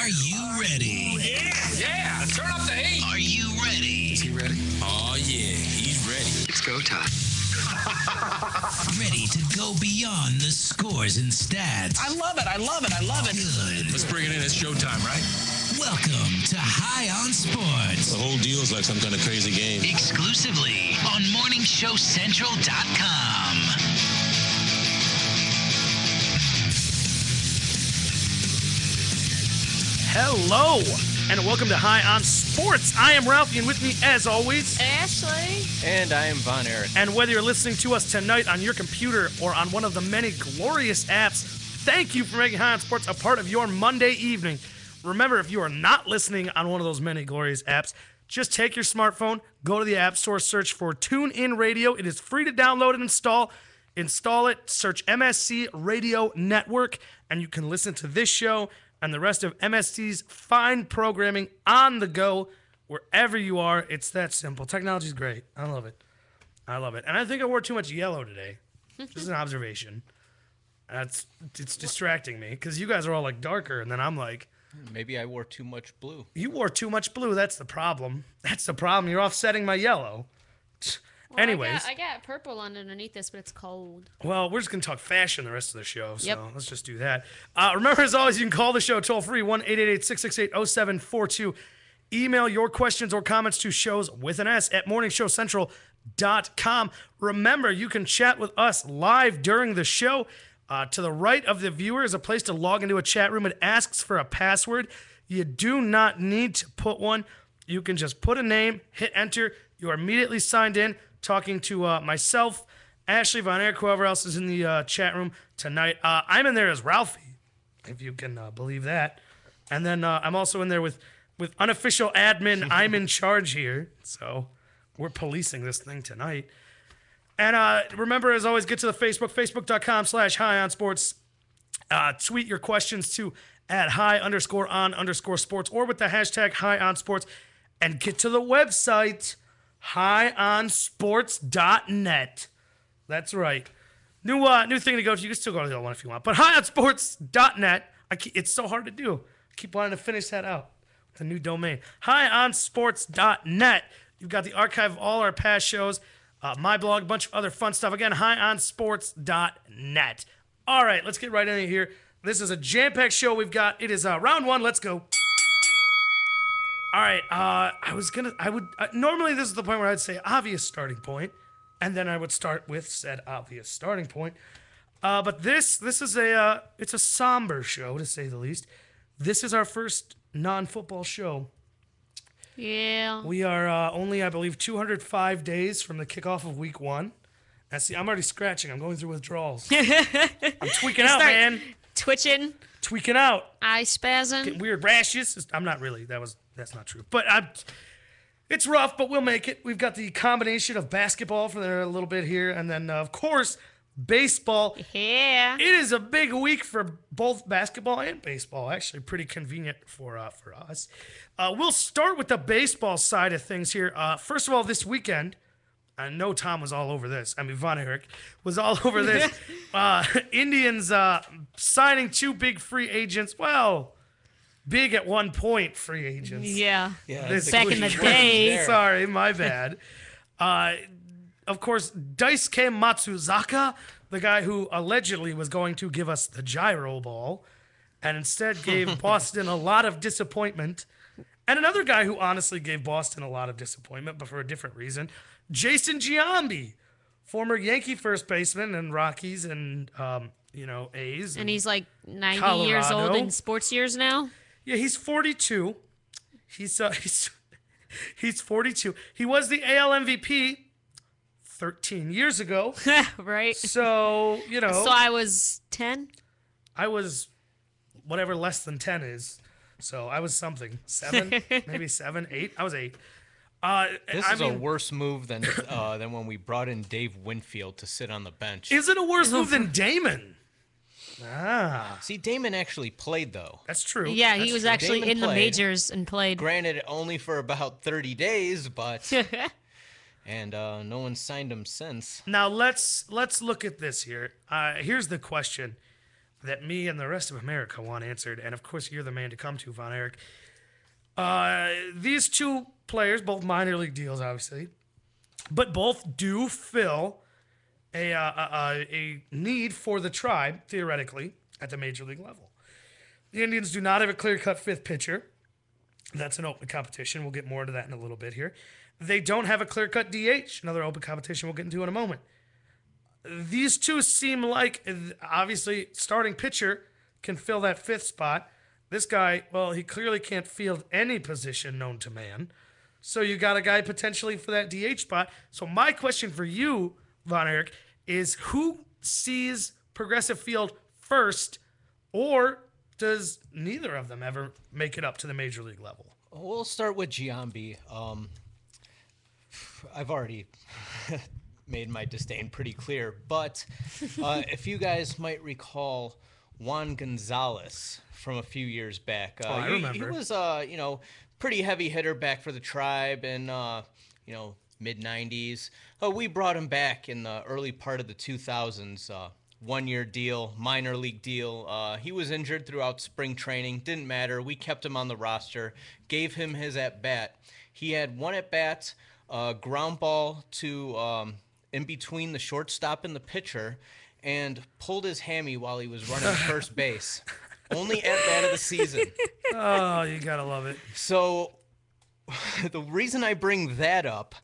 Are you ready? Yeah, turn up the heat. Are you ready? Is he ready? Oh, yeah, he's ready. It's go time. Ready to go beyond the scores and stats. I love it. Good. Let's bring it in. It's showtime, right? Welcome to High on Sports. The whole deal is like some kind of crazy game. Exclusively on MorningShowCentral.com. Hello, and welcome to High on Sports. I am Ralphie, and with me, as always, Ashley. And I am Von Erich. and whether you're listening to us tonight on your computer or on one of the many glorious apps, thank you for making High on Sports a part of your Monday evening. Remember, if you are not listening on one of those many glorious apps, just take your smartphone, go to the App Store, search for TuneIn Radio. It is free to download and install. Install it, search MSC Radio Network, and you can listen to this show and the rest of MSC's fine programming on the go, wherever you are. It's that simple. Technology's great. I love it. And I think I wore too much yellow today. Just an observation. It's distracting me because you guys are all like darker, and then I'm like, Maybe I wore too much blue. you wore too much blue. That's the problem. You're offsetting my yellow. Well, Anyways. I got purple underneath this, but it's cold. Well, we're just going to talk fashion the rest of the show, so Yep. let's just do that. Remember, as always, you can call the show toll-free, 1-888-668-0742. Email your questions or comments to shows with an S at morningshowcentral.com. Remember, you can chat with us live during the show. To the right of the viewer is a place to log into a chat room. It asks for a password. You do not need to put one. You can just put a name, hit enter. You are immediately signed in, talking to myself, Ashley, Von Erich, whoever else is in the chat room tonight. I'm in there as Ralphie, if you can believe that. And then I'm also in there with unofficial admin. I'm in charge here, so we're policing this thing tonight. And remember, as always, get to the Facebook, facebook.com/high-on-sports. Tweet your questions to @high_on_sports or with the hashtag high-on-sports. And get to the website, highonsports.net. That's right. New thing to go to. You can still go to the other one if you want. But highonsports.net. It's so hard to do. I keep wanting to finish that out with a new domain. Highonsports.net. You've got the archive of all our past shows, my blog, a bunch of other fun stuff. Again, highonsports.net. All right, let's get right in here. This is a jam-packed show we've got. It is round one. Let's go. All right, normally this is the point where I'd say obvious starting point, and then I would start with said obvious starting point. But this is it's a somber show, to say the least. This is our first non-football show. Yeah. We are only, I believe, 205 days from the kickoff of week one. And see, I'm already scratching. I'm going through withdrawals. I'm tweaking out, man. Twitching, Tweaking out. eye spasm. Getting weird rashes. I'm not really. That's not true. But it's rough, but we'll make it. We've got the combination of basketball for there a little bit here, and then of course baseball. Yeah. It is a big week for both basketball and baseball. Actually, pretty convenient for us. We'll start with the baseball side of things here. First of all, this weekend, I know Tom was all over this. I mean, Von Erich was all over this. Indians signing two big free agents. Well, big at one point free agents. Yeah. This Back in the week. day. Sorry, my bad. Of course, Daisuke Matsuzaka, the guy who allegedly was going to give us the gyro ball, and instead gave Boston a lot of disappointment. And another guy who honestly gave Boston a lot of disappointment, but for a different reason, Jason Giambi, former Yankee first baseman and Rockies and A's. And he's like 90 Colorado. years old in sports years now. Yeah, he's 42. He's 42. He was the AL MVP 13 years ago. Right. So, So I was 10. I was whatever less than 10 is. So I was something. 7, maybe 7, 8. I was 8. This is a worse move than when we brought in Dave Winfield to sit on the bench. Is it a worse move than Damon? See, Damon actually played, though. That's true. Yeah, That's he was true. actually Damon in the played. majors and played. Granted, only for about 30 days, but... and no one signed him since. Now let's look at this here. Here's the question. that me and the rest of America want answered, and of course you're the man to come to, Von Erich. These two players, both minor league deals, obviously, but both do fill a need for the Tribe, theoretically, at the major league level. The Indians do not have a clear-cut fifth pitcher. That's an open competition. We'll get more into that in a little bit here. They don't have a clear-cut DH, another open competition we'll get into in a moment. These two seem like, obviously, starting pitcher can fill that fifth spot. This guy, well, he clearly can't field any position known to man. So you got a guy potentially for that DH spot. So my question for you, Von Erich, is who sees Progressive Field first, or does neither of them ever make it up to the major league level? We'll start with Giambi. I've already made my disdain pretty clear, but if you guys might recall Juan Gonzalez from a few years back, I remember. He was pretty heavy hitter back for the Tribe in mid 90s. We brought him back in the early part of the 2000s. 1-year deal, minor league deal. He was injured throughout spring training. Didn't matter. We kept him on the roster, gave him his at-bat. He had one at-bat, ground ball to in between the shortstop and the pitcher, and pulled his hammy while he was running first base. Only at-bat of the season. Oh, you gotta love it. So the reason I bring that up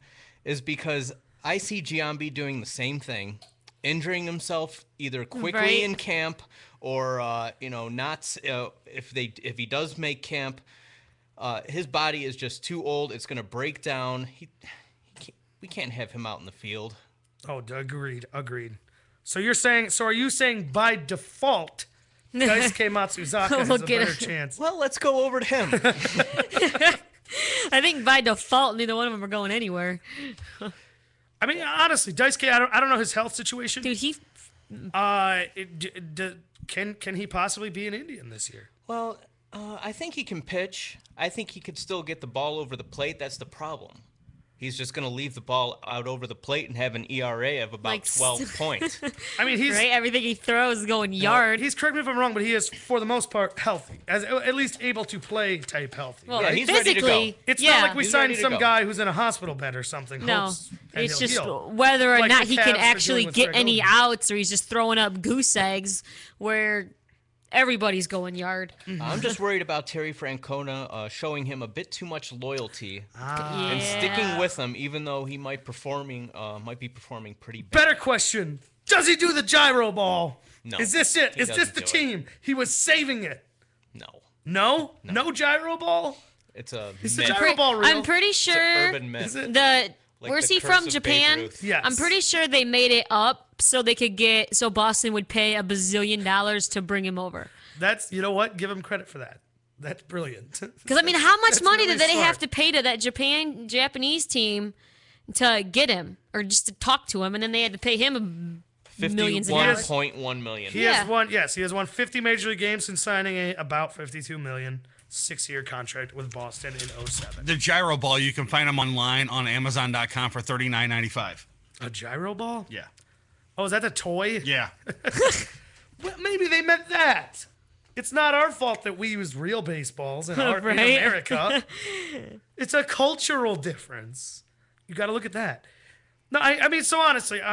is because I see Giambi doing the same thing, injuring himself either quickly in camp or not. If he does make camp, his body is just too old. It's going to break down. We can't have him out in the field. Oh, agreed. So are you saying by default, Daisuke Matsuzaka has a better chance? Well, let's go over to him. I think by default, neither one of them are going anywhere. I mean, honestly, Daisuke, I don't know his health situation. Dude, he... Can he possibly be an Indian this year? Well, I think he can pitch. I think he could still get the ball over the plate. That's the problem. He's just going to leave the ball out over the plate and have an ERA of about 12 points. I mean, he's... Right? Everything he throws is going yard. He's, correct me if I'm wrong, but he is, for the most part, healthy. At least able to play type healthy. Well, Yeah, right? he's ready to go. It's not like we He's signed ready to some go. guy who's in a hospital bed or something. No, hopes, and it's he'll just heal. whether or Like not the he Cavs can are actually doing with get any Fragoso. outs, or he's just throwing up goose eggs where everybody's going yard. I'm just worried about Terry Francona showing him a bit too much loyalty and sticking with him, even though he might be performing pretty bad. Better question. Does he do the gyro ball? No. Is this it? He Is this doesn't the do it. team? He was saving it. No, No? No gyro ball? it's a Is the myth. gyro ball real? I'm pretty It's an sure urban myth. Is it? Like where's the he curse from? of Babe Japan? Ruth. Yes. I'm pretty sure they made it up so they could so Boston would pay $1 bazillion to bring him over. That's, you know what? Give him credit for that. That's brilliant. Because I mean, how much That's money really did they smart. have to pay to that Japanese team to get him, or just to talk to him, and then they had to pay him millions of dollars. $51.1 million. He has won 50 major league games since signing about $52 million 6-year contract with Boston in 2007. The gyro ball, you can find them online on Amazon.com for $39.95. A gyro ball? Yeah. Oh, is that the toy? Yeah. Well, maybe they meant that. It's not our fault that we use real baseballs in Right? America. It's a cultural difference. You got to look at that. No, I mean, so honestly, so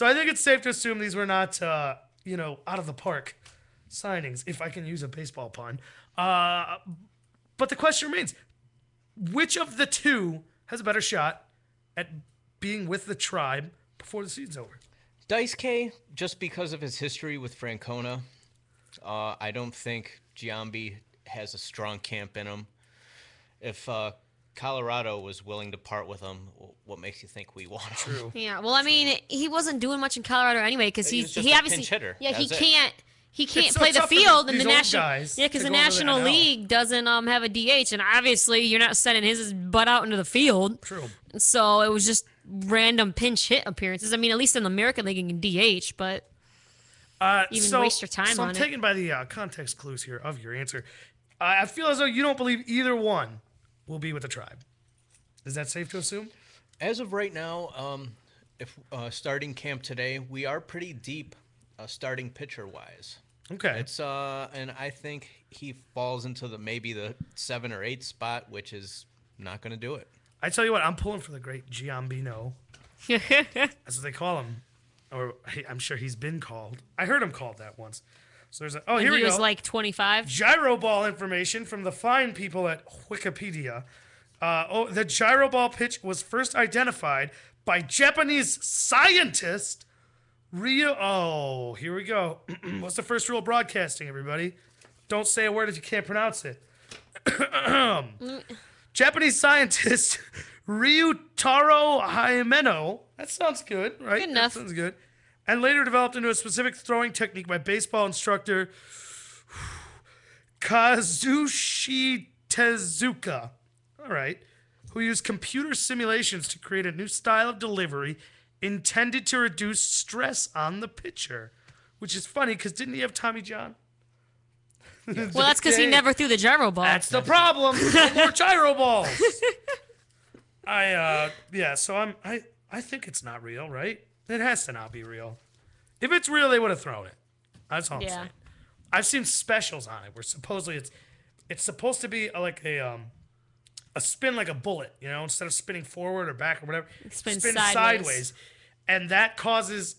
I think it's safe to assume these were not, out of the park signings, if I can use a baseball pun. But the question remains, which of the two has a better shot at being with the Tribe before the season's over? Daisuke, just because of his history with Francona, I don't think Giambi has a strong camp in him. If Colorado was willing to part with him, what makes you think we want him? True. Yeah, well, I mean, he wasn't doing much in Colorado anyway because He was he just a obviously pinch hitter. yeah he That's it. can't. He can't It's so play the tough for field, and these the old national guys because to the go over to the National NL. League doesn't have a DH, and obviously you're not sending his butt out into the field. True. So it was just random pinch hit appearances. I mean, at least in the American League, you can DH, but even waste your time so on I'm it. taken by the context clues here of your answer. I feel as though you don't believe either one will be with the Tribe. Is that safe to assume? As of right now, if starting camp today, we are pretty deep starting pitcher wise. Okay. It's and I think he falls into maybe the 7 or 8 spot, which is not going to do it. I tell you what, I'm pulling for the great Giambino. That's what they call him. Or I'm sure he's been called. I heard him called that once. So there's here we He go. was like 25. Gyro ball information from the fine people at Wikipedia. The gyro ball pitch was first identified by Japanese scientist Ryo. Oh, here we go. What's the first rule of broadcasting, everybody? Don't say a word if you can't pronounce it. Japanese scientist Ryutaro Himeno. That sounds good, right? Good enough. That sounds good. And later developed into a specific throwing technique by baseball instructor Kazushi Tezuka. All right. Who used computer simulations to create a new style of delivery intended to reduce stress on the pitcher. Which is funny because didn't he have Tommy John? Well, that's because he never threw the gyro ball. That's the problem. No more gyro balls. So I think it's not real, right? It has to not be real. If it's real, they would have thrown it. That's all I'm saying. I've seen specials on it where supposedly it's supposed to be like a spin like a bullet, instead of spinning forward or back or whatever, Spin sideways. And that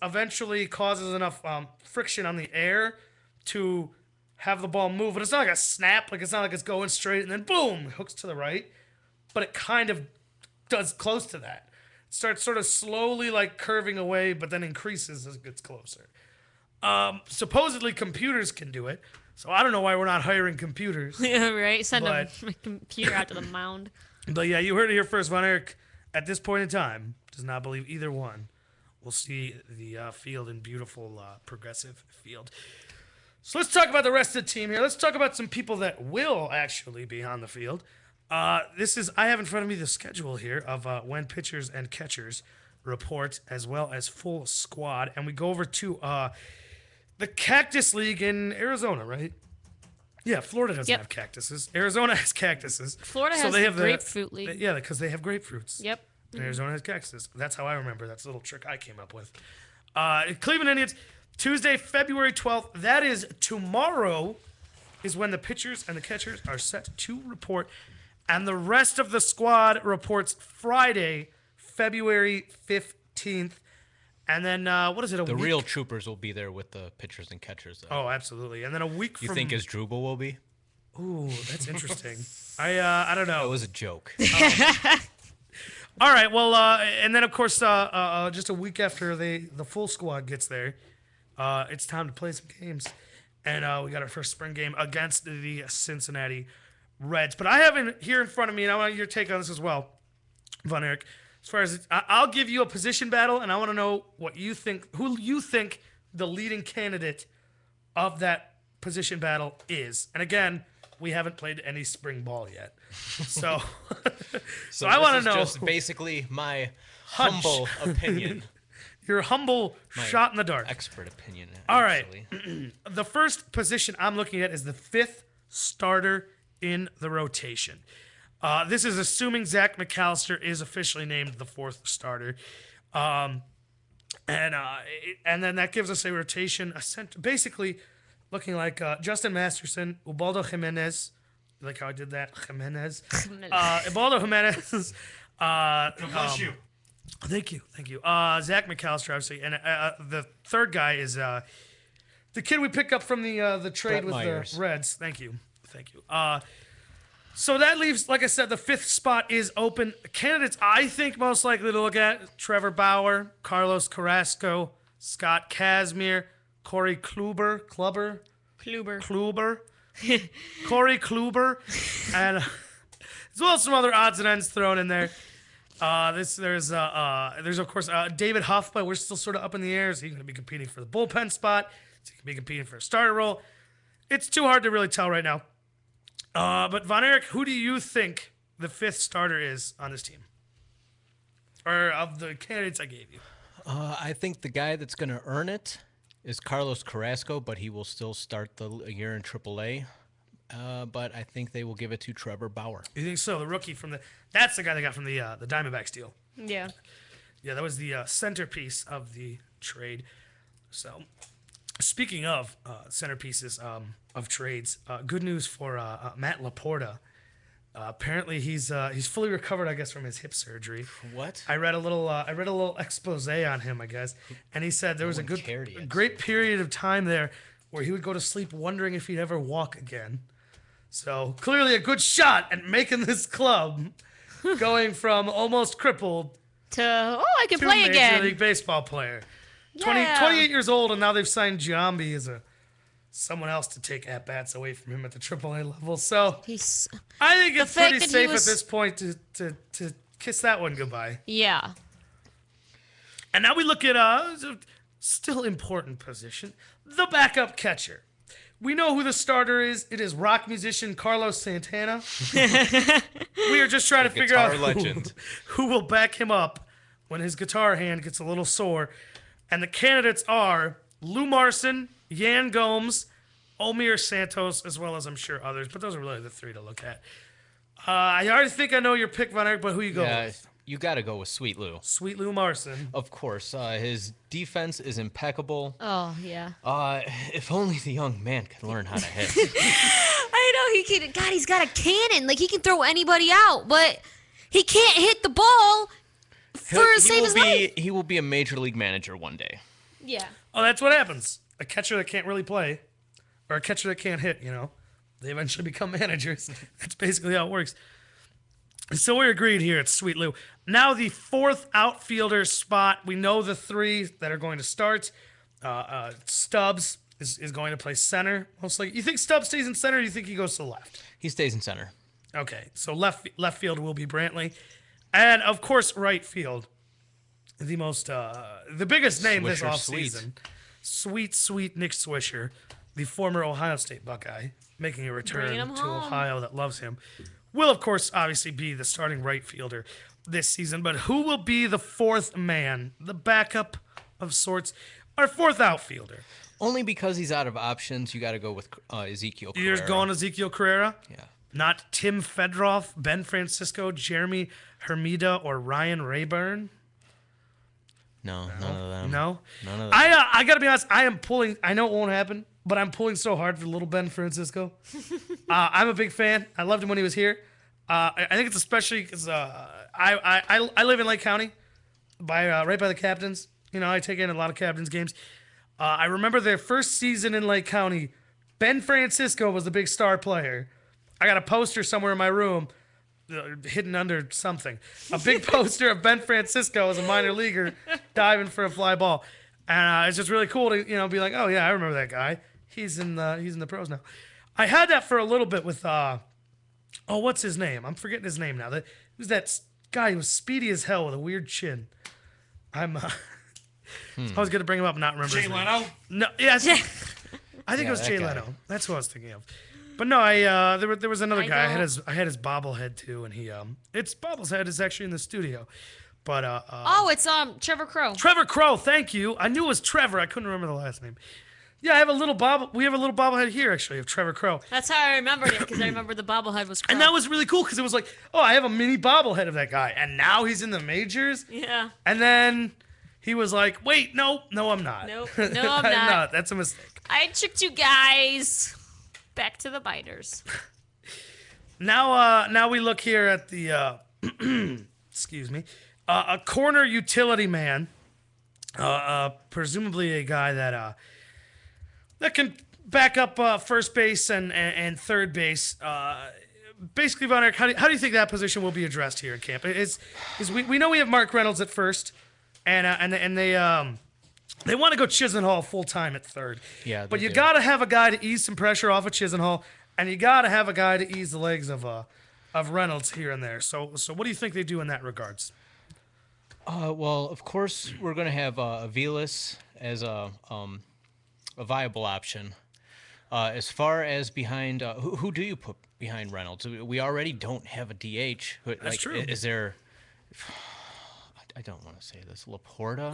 eventually causes enough friction on the air to have the ball move. But it's not like a snap, like it's not like it's going straight and then boom, hooks to the right. But it kind of does close to that. It starts sort of slowly like curving away, but then increases as it gets closer. Supposedly computers can do it. So I don't know why we're not hiring computers. Yeah, right. Send a But- computer out to the mound. But yeah, you heard it here first. Von Erich, at this point in time, does not believe either one will see the field in beautiful progressive field. So let's talk about the rest of the team here. Let's talk about some people that will actually be on the field. I have in front of me the schedule here of when pitchers and catchers report, as well as full squad. And we go over to the Cactus League in Arizona, right? Yeah, Florida doesn't Yep. have cactuses. Arizona has cactuses. Florida has the grapefruit league. Yeah, because they have grapefruits. Yep. And Arizona has cactuses. That's how I remember. That's a little trick I came up with. Cleveland Indians, Tuesday, February 12th. That is tomorrow is when the pitchers and the catchers are set to report. And the rest of the squad reports Friday, February 15th. And then, what is it, The week? real troopers will be there with the pitchers and catchers, though. Oh, absolutely. And then a week You from... think Asdrubal will be? Ooh, that's interesting. I don't know. That was a joke. All right, well, and then of course, just a week after the full squad gets there, it's time to play some games, and we got our first spring game against the Cincinnati Reds. But I have it here in front of me, and I want your take on this as well, Von Erich. As far as I'll give you a position battle, and I want to know what you think, who you think the leading candidate of that position battle is. And again, we haven't played any spring ball yet, so so I want to know. Just basically my Hunch. humble opinion, Your humble shot in the dark. expert opinion. All right. actually. The first position I'm looking at is the 5th starter in the rotation. This is assuming Zach McAllister is officially named the 4th starter. And then that gives us a rotation, a center, basically looking like Justin Masterson, Ubaldo Jimenez. You like how I did that? Jimenez. Ubaldo Jimenez. Bless you. Thank you. Zach McAllister, obviously, and the third guy is the kid we picked up from the trade Brett with Myers. the Reds. Thank you. So that leaves, like I said, the 5th spot is open. Candidates I think most likely to look at: Trevor Bauer, Carlos Carrasco, Scott Kazmir, Corey Kluber, Corey Kluber, and as well as some other odds and ends thrown in there. There's of course David Huff, but we're still sort of up in the air. Is he going to be competing for the bullpen spot? Is he going to be competing for a starter role? It's too hard to really tell right now. But Von Erich, who do you think the 5th starter is on this team? Or of the candidates I gave you? I think the guy that's going to earn it is Carlos Carrasco, but he will still start the year in AAA. But I think they will give it to Trevor Bauer. You think so? The rookie that's the guy they got from the Diamondbacks deal. Yeah. Yeah, that was the centerpiece of the trade. So Speaking of centerpieces of trades, good news for Matt Laporta. Apparently, he's fully recovered, I guess, from his hip surgery. What? I read a little expose on him, I guess, and he said there was a great period of time there where he would go to sleep wondering if he'd ever walk again. So clearly, a good shot at making this club going from almost crippled I can to play Major again. League Baseball player. Yeah. 28 years old, and now they've signed Giambi as someone else to take at bats away from him at the AAA level. So He's I think it's fact pretty that he safe was- at this point to kiss that one goodbye. yeah. And now we look at a still important position, the backup catcher. We know who the starter is. It is rock musician Carlos Santana. We are just trying to figure out guitar legend. who will back him up when his guitar hand gets a little sore. And the candidates are Lou Marson, Yan Gomes, Omir Santos, as well as I'm sure others. But those are really the three to look at. I already think I know your pick, Von Erich, but who you go Yeah, with? you got to go with Sweet Lou. Sweet Lou Marson. Of course, his defense is impeccable. Oh yeah. If only the young man could learn how to hit. I know he can. God, he's got a cannon. Like he can throw anybody out, but he can't hit the ball for save his life. He will be a major league manager one day. Yeah. Oh, that's what happens. A catcher that can't really play, or a catcher that can't hit, they eventually become managers. That's basically how it works. So we're agreed here. It's Sweet Lou. Now the fourth outfielder spot. We know the three that are going to start. Stubbs is going to play center. Most likely. You think Stubbs stays in center, or do you think he goes to the left? He stays in center. Okay, so left field will be Brantley, and of course right field. The biggest name this Swisher offseason, sweet Nick Swisher, the former Ohio State Buckeye, making a return Bringing to him home. Ohio that loves him, will of course obviously be the starting right fielder this season. But who will be the fourth man, the backup of sorts, our fourth outfielder? Only because he's out of options, you got to go with Ezekiel Carrera. You're just going Ezekiel Carrera? Yeah. Not Tim Fedroff, Ben Francisco, Jeremy Hermida, or Ryan Rayburn? No, none of them. No? None of them. I got to be honest, I am pulling, I know it won't happen, but I'm pulling so hard for little Ben Francisco. I'm a big fan. I loved him when he was here. I think it's especially because I live in Lake County, right by the Captains. I take in a lot of Captains games. I remember their first season in Lake County, Ben Francisco was the big star player. I got a poster somewhere in my room, hidden under something. A big poster of Ben Francisco as a minor leaguer diving for a fly ball, and it's just really cool to be like, oh yeah, I remember that guy. He's in the pros now. I had that for a little bit with what's his name? I'm forgetting his name now. Who's that guy who was speedy as hell with a weird chin? I was gonna bring him up, and not remember. Jay his name. Leno? No, yes. I think it was that Jay guy. Leno. That's who I was thinking of. But no, there was another I guy. don't- I had his bobblehead too, and he its bobblehead is actually in the studio. But Oh, it's Trevor Crow. Trevor Crow, thank you. I knew it was Trevor. I couldn't remember the last name. Yeah, I have a little we have a little bobblehead here actually of Trevor Crow. That's how I remembered it because I remember the bobblehead was Crow. And that was really cool because it was like, oh, I have a mini bobblehead of that guy, and now he's in the majors. yeah. And then he was like, wait, no, I'm not. Nope. No, I'm not. That's a mistake. I tricked you guys. Back to the biters. Now we look here at the excuse me, a corner utility man, presumably a guy that can back up first base and third base. Basically, Von Erich, how do you think that position will be addressed here in camp? We know we have Mark Reynolds at first, and they want to go Chisenhall full time at third. Yeah, but they you do. got to have a guy to ease some pressure off of Chisenhall, and you got to have a guy to ease the legs of Reynolds here and there. So what do you think they do in that regards? Well, of course, we're going to have Aviles as a viable option. As far as behind, who do you put behind Reynolds? We already don't have a DH. That's true. Is there? I don't want to say this. Laporta.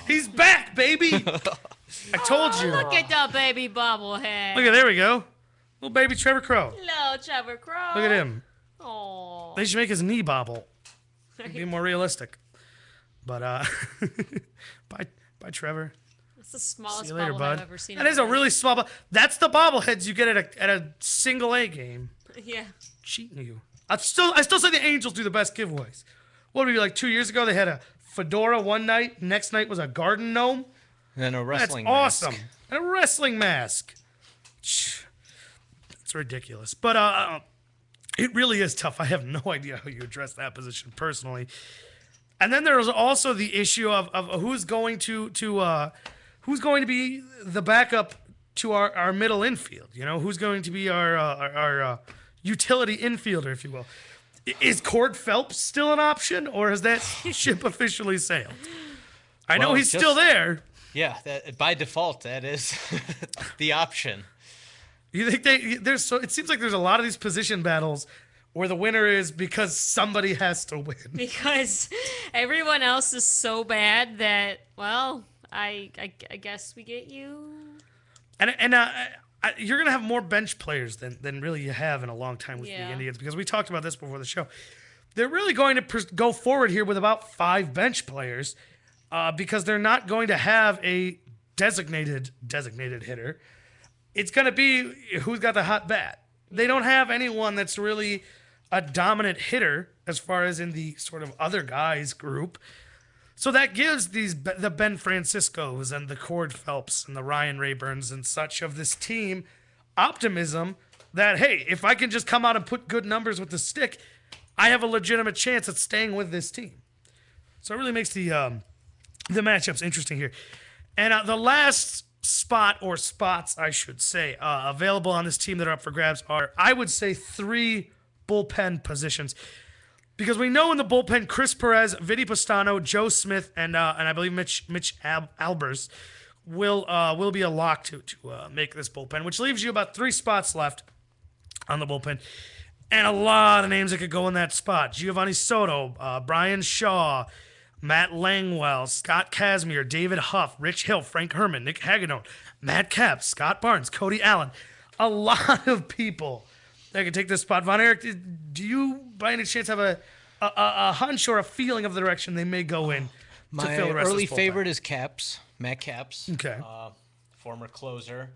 He's back, baby! I told you. Look at the baby bobblehead. There we go. Little baby Trevor Crow. Hello, Trevor Crow. Look at him. Oh. They should make his knee bobble. Be more realistic. But bye Trevor. It's the smallest See you later, bobblehead bud. I've ever seen. That is a really small. That's the bobbleheads you get at a single A game. Yeah. Cheating you. I still say the Angels do the best giveaways. What would be like 2 years ago? They had a fedora one night. Next night was a garden gnome. And then a That's wrestling mask. awesome. And a wrestling mask. It's ridiculous. But it really is tough. I have no idea how you address that position personally. And then there's also the issue of who's going to be the backup to our middle infield. You know, who's going to be our utility infielder, if you will. Is Cord Phelps still an option, or has that ship officially sailed? I know Well, he's just- still there. Yeah, by default, that is the option. You think it seems like there's a lot of these position battles where the winner is because somebody has to win. Because everyone else is so bad that, well, I guess we get you. And you're gonna have more bench players than really you have in a long time with the Yeah. Indians, because we talked about this before the show. They're really going to go forward here with about 5 bench players, because they're not going to have a designated hitter. It's going to be who's got the hot bat. They don't have anyone that's really a dominant hitter as far as in the sort of other guys group. So that gives the Ben Franciscos and the Cord Phelps and the Ryan Rayburns and such of this team optimism that, hey, if I can just come out and put good numbers with the stick, I have a legitimate chance at staying with this team. So it really makes the matchups interesting here. And the last spot, or spots, I should say, available on this team that are up for grabs are, I would say, 3 bullpen positions. Because we know in the bullpen, Chris Perez, Vinny Pastano, Joe Smith, and I believe Mitch Albers will be a lock to make this bullpen, which leaves you about 3 spots left on the bullpen. And a lot of names that could go in that spot. Giovanni Soto, Brian Shaw, Matt Langwell, Scott Kazmir, David Huff, Rich Hill, Frank Herman, Nick Hagedorn, Matt Capps, Scott Barnes, Cody Allen. A lot of people that could take this spot. Von Erich, do you by any chance have a hunch or a feeling of the direction they may go in to fill the rest early of this bullpen? favorite is Capps, Matt Capps. Okay. Former closer.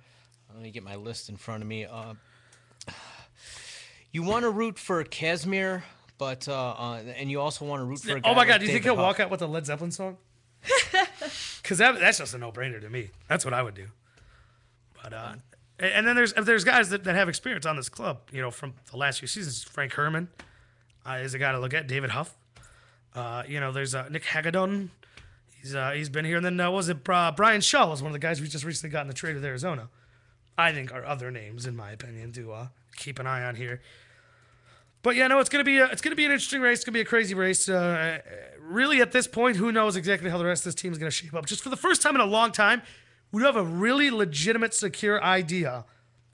Let me get my list in front of me. You want to root for Kazmir, but and you also want to root for a guy Oh my God, like do you think David he'll walk Huff. out with a Led Zeppelin song? Because that's just a no-brainer to me. That's what I would do. But and then there's guys that have experience on this club, you know, from the last few seasons. Frank Herman is a guy to look at. David Huff. You know, there's Nick Hagedorn. He's been here. And then was it Brian Shaw was one of the guys we just recently got in the trade with Arizona. I think are other names, in my opinion, to keep an eye on here. But yeah, no, it's gonna be an interesting race. It's gonna be a crazy race. Really, at this point, who knows exactly how the rest of this team is gonna shape up? Just for the first time in a long time, we have a really legitimate, secure idea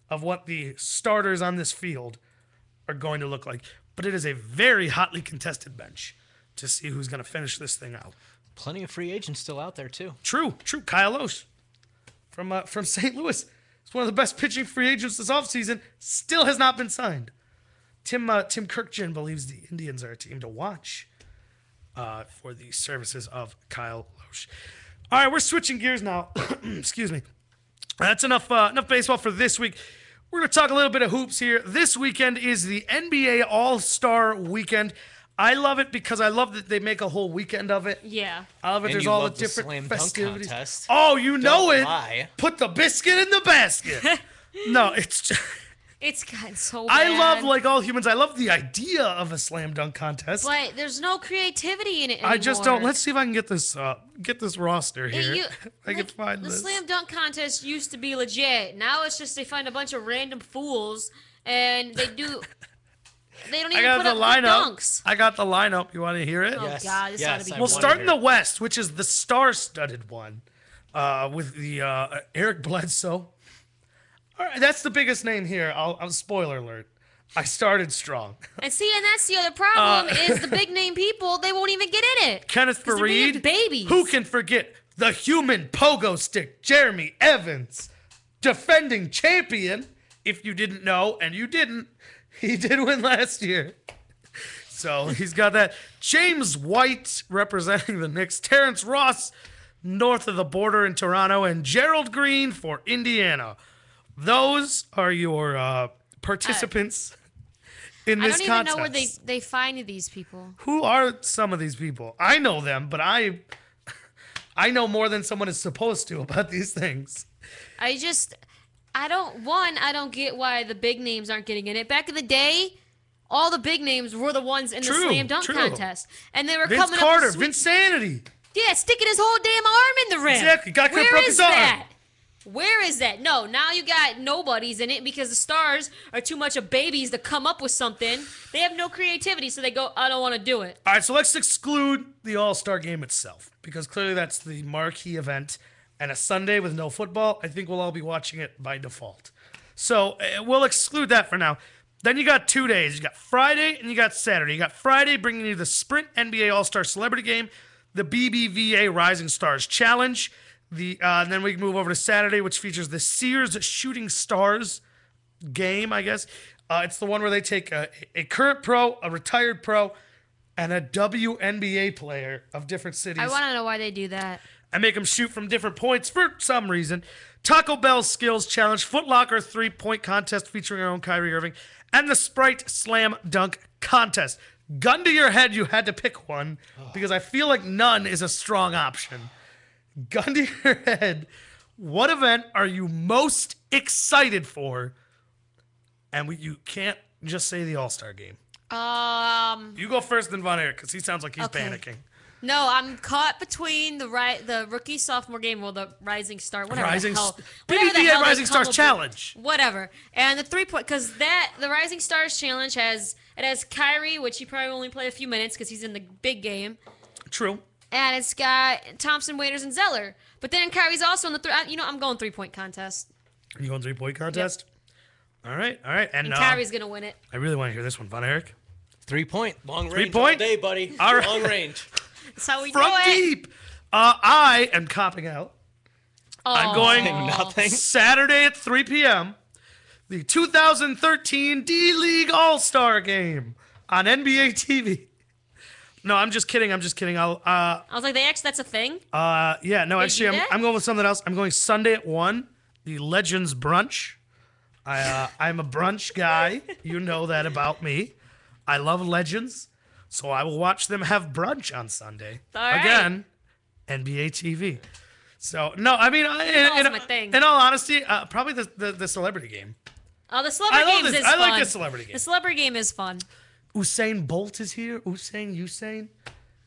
of what the starters on this field are going to look like. But it is a very hotly contested bench to see who's gonna finish this thing out. Plenty of free agents still out there too. True. Kyle Osh from St. Louis. He's one of the best pitching free agents this offseason. Still has not been signed. Tim Kirkjian believes the Indians are a team to watch for the services of Kyle Loesch. All right, we're switching gears now. Excuse me. That's enough baseball for this week. We're going to talk a little bit of hoops here. This weekend is the NBA All-Star Weekend. I love it because I love that they make a whole weekend of it. Yeah. I love it. And There's you all the love the different slam dunk festivities. contest. Oh, you know Don't it. lie. Put the biscuit in the basket. No, it's. It's gotten so bad. I love, like all humans, I love the idea of a slam dunk contest. But there's no creativity in it anymore. I just don't. Let's see if I can get this roster It- here. you- I can like, find the this. slam dunk contest used to be legit. Now it's just they find a bunch of random fools and they don't I even got put the up lineup. dunks. I got the lineup. You want to hear it? Oh Yes. God, this ought Yes, to be. I We'll want start to in hear the West, which is the star-studded one, with the Eric Bledsoe. All right, that's the biggest name here. I'll spoiler alert. I started strong. And see, and that's the other problem is the big name people, they won't even get in it. Kenneth 'Cause they're being Faried. babies. Who can forget the human pogo stick, Jeremy Evans, defending champion? If you didn't know, and you didn't, he did win last year. So he's got that. James White representing the Knicks. Terrence Ross, north of the border in Toronto, and Gerald Green for Indiana. Those are your participants in I this don't even contest. know where they find these people. Who are some of these people? I know them, but I know more than someone is supposed to about these things. I don't get why the big names aren't getting in it. Back in the day, all the big names were the ones in the True, slam dunk true. contest. And they were Vince coming Carter, up with Vinsanity. Yeah, sticking his whole damn arm in the rim. Exactly. Guy could've Where broke is his arm. that? Where is that? No, now you got nobodies in it because the stars are too much of babies to come up with something. They have no creativity, so they go, I don't want to do it. All right, so let's exclude the All-Star game itself because clearly that's the marquee event. And a Sunday with no football, I think we'll all be watching it by default. So we'll exclude that for now. Then you got 2 days. You got Friday and you got Saturday. You got Friday bringing you the Sprint NBA All-Star Celebrity Game, the BBVA Rising Stars Challenge. And then we can move over to Saturday, which features the Sears Shooting Stars game, I guess. It's the one where they take a current pro, a retired pro, and a WNBA player of different cities. I want to know why they do that. And make them shoot from different points for some reason. Taco Bell Skills Challenge, Foot Locker 3-point contest featuring our own Kyrie Irving, and the Sprite Slam Dunk Contest. Gun to your head, you had to pick one because I feel like none is a strong option. Gun to your head, what event are you most excited for? And you can't just say the All-Star game. You go first, then Von Erich, because he sounds like he's Okay. panicking. No, I'm caught between the rookie sophomore game or the Rising Star, whatever Rising the hell. St- Whatever the BBVA hell they Rising come Stars up with. Challenge. Whatever. And the 3-point, because the Rising Stars Challenge has Kyrie, which he probably only played a few minutes because he's in the big game. True. And it's got Thompson, Waiters, and Zeller. But then Kyrie's also in the I'm going 3-point contest. You going 3-point contest? All right. And Kyrie's going to win it. I really want to hear this one, Von Erich. 3-point. Long range 3-point? all day, buddy. All right. Long range. That's how we From do it. deep. I am copping out. I'm going Nothing. Saturday at 3 p.m. The 2013 D-League All-Star Game on NBA TV. No, I'm just kidding. I was like, that's a thing? Yeah, no, They actually, do that? I'm going with something else. I'm going Sunday at 1, the Legends Brunch. I'm a brunch guy. You know that about me. I love Legends, so I will watch them have brunch on Sunday. All right. Again, NBA TV. So, no, I mean, Football's my thing. in all honesty, probably the celebrity game. Oh, the celebrity I love games this. is I fun. like the celebrity game. The celebrity game is fun. Usain Bolt is here. Usain.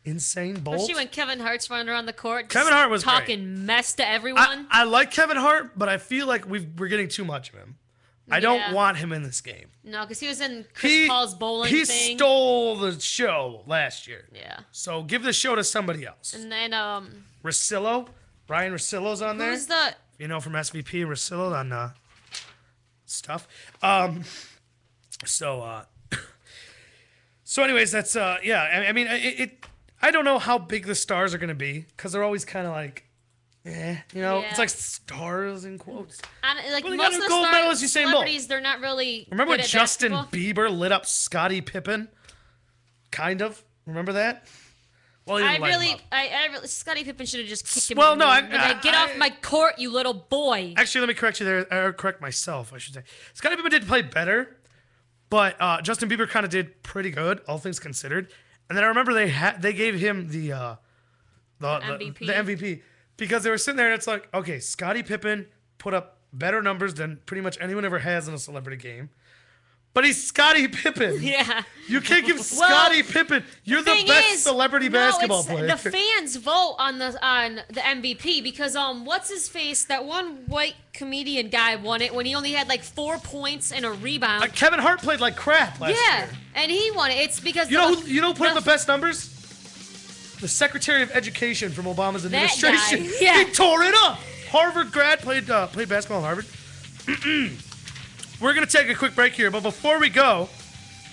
Insane Bolt. Especially when Kevin Hart's running around the court. just Kevin Hart was great. talking mess to everyone. I like Kevin Hart, but I feel like we're getting too much of him. I don't Yeah. want him in this game. No, because he was in Chris Paul's bowling he thing. stole the show last year. Yeah. So give the show to somebody else. And then Russillo, Ryan Russillo's on there. who's the You know, from SVP, Russillo on stuff. So anyways, that's yeah. I mean, I don't know how big the stars are gonna be because they're always kind of like, you know, Yeah. it's like stars in quotes. like Well, they most got of a the gold star medalist, Usain Bolt. celebrities, they're not really. Remember when good at Justin basketball. Bieber lit up Scottie Pippen? Kind of. Remember that? Well, he I didn't light him really, up. I really, Scottie Pippen should have just kicked him. Well, in the no, knee. Get off my court, you little boy. Actually, let me correct you there. Or correct myself, I should say. Scottie Pippen did play better, but Justin Bieber kind of did pretty good, all things considered. And then I remember they gave him the MVP. the MVP because they were sitting there and it's like, okay, Scottie Pippen put up better numbers than pretty much anyone ever has in a celebrity game. But he's Scottie Pippen. Yeah. You can't give Scottie Pippen. You're the Thing best is, celebrity no, basketball it's- player. The fans vote on the MVP because what's his face? That one white comedian guy won it when he only had like 4 points and a rebound. Kevin Hart played like crap last Yeah, year. and he won it. It's because You know who put up the best numbers? The Secretary of Education from Obama's That administration. guy, yeah. He tore it up. Harvard grad, played basketball at Harvard. We're gonna take a quick break here, but before we go,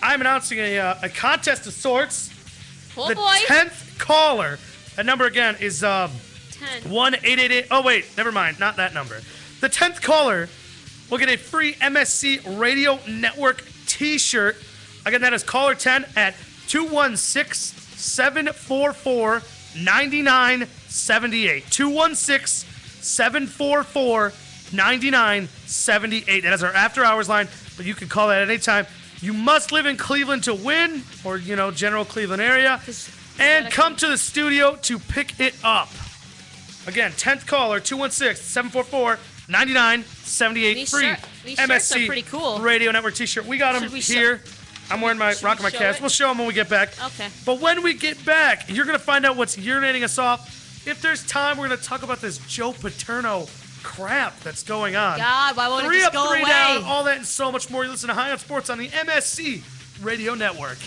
I'm announcing a contest of sorts. Oh The boy, 10th caller. That number again is 10. 1-888. Oh wait, never mind, not that number. The 10th caller will get a free MSC Radio Network T-shirt. Again, that is caller 10 at 216-744-99 9978. 216-744-9978. That is our after-hours line, but you can call that at any time. You must live in Cleveland to win, or, general Cleveland area, and come to the studio to pick it up. Again, 10th caller, 216-744-9978. These Free shirts are MSC pretty cool. Radio Network t-shirt. We got them Should we here. I'm wearing my should rocking we my show cast. it? We'll show them when we get back. Okay. But when we get back, you're going to find out what's urinating us off. If there's time, we're going to talk about this Joe Paterno crap that's going on. God, why won't it 3 just up, go 3 away? down, all that and so much more. You listen to High on Sports on the MSC Radio Network.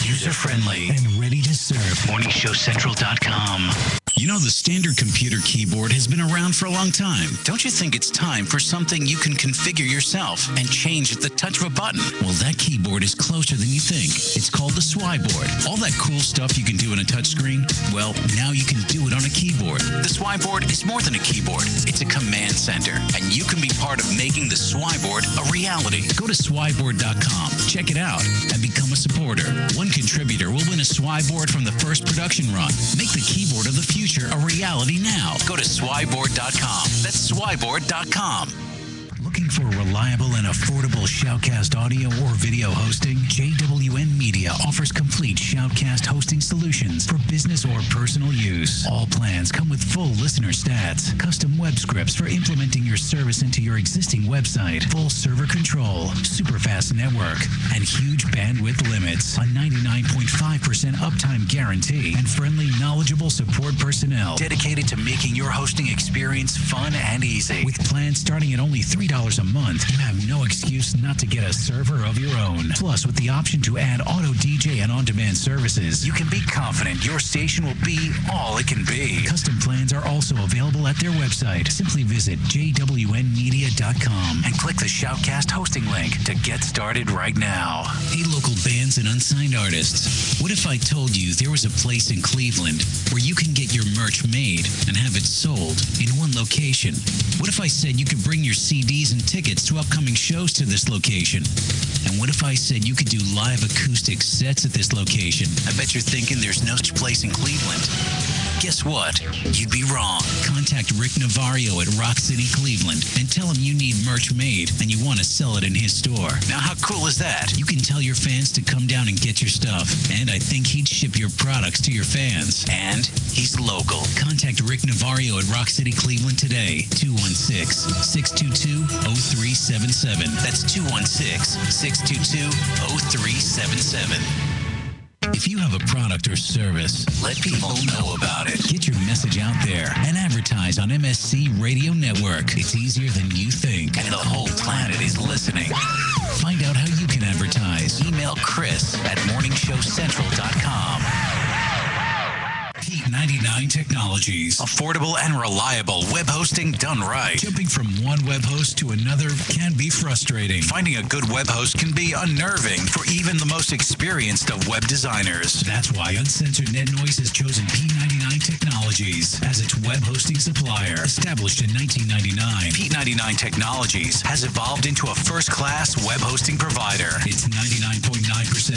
User-friendly and ready to serve. MorningShowCentral.com. You know, the standard computer keyboard has been around for a long time. Don't you think it's time for something you can configure yourself and change at the touch of a button? Well, that keyboard is closer than you think. It's called the Swyboard. All that cool stuff you can do on a touchscreen, well, now you can do it on a keyboard. The Swyboard is more than a keyboard. It's a command center, and you can be part of making the Swyboard a reality. Go to Swyboard.com, check it out, and become a supporter. One contributor will win a Swyboard from the first production run. Make the keyboard of the future a reality now. Go to Swyboard.com. That's Swyboard.com. Looking for reliable and affordable Shoutcast audio or video hosting? JWN Media offers complete Shoutcast hosting solutions for business or personal use. All plans come with full listener stats, custom web scripts for implementing your service into your existing website, full server control, super fast network, and huge bandwidth limits. A 99.5% uptime guarantee and friendly, knowledgeable support personnel dedicated to making your hosting experience fun and easy. With plans starting at only $3 a month, you have no excuse not to get a server of your own. Plus, with the option to add auto DJ and on-demand services, you can be confident your station will be all it can be. Custom plans are also available at their website. Simply visit jwnmedia.com and click the Shoutcast hosting link to get started right now. Hey, local bands and unsigned artists, what if I told you there was a place in Cleveland where you can get your merch made and have it sold in one location? What if I said you could bring your CDs and tickets to upcoming shows to this location? And what if I said you could do live acoustic sets at this location? I bet you're thinking there's no such place in Cleveland. Guess what? You'd be wrong. Contact Rick Navario at Rock City, Cleveland, and tell him you need merch made and you want to sell it in his store. Now, how cool is that? You can tell your fans to come down and get your stuff, and I think he'd ship your products to your fans. And he's local. Contact Rick Navario at Rock City, Cleveland today. 216-622-0377. That's 216-622-0377. If you have a product or service, let people know about it. Get your message out there and advertise on MSC Radio Network. It's easier than you think, and the whole planet is listening. Find out how you can advertise. Email Chris at morningshowcentral.com. Heat 99 Technologies. Affordable and reliable web hosting done right. Jumping from one web host to another can be frustrating. Finding a good web host can be unnerving for even the most experienced of web designers. That's why Uncensored Net Noise has chosen P99 Technologies as its web hosting supplier. Established in 1999, P99 Technologies has evolved into a first-class web hosting provider. Its 99.9%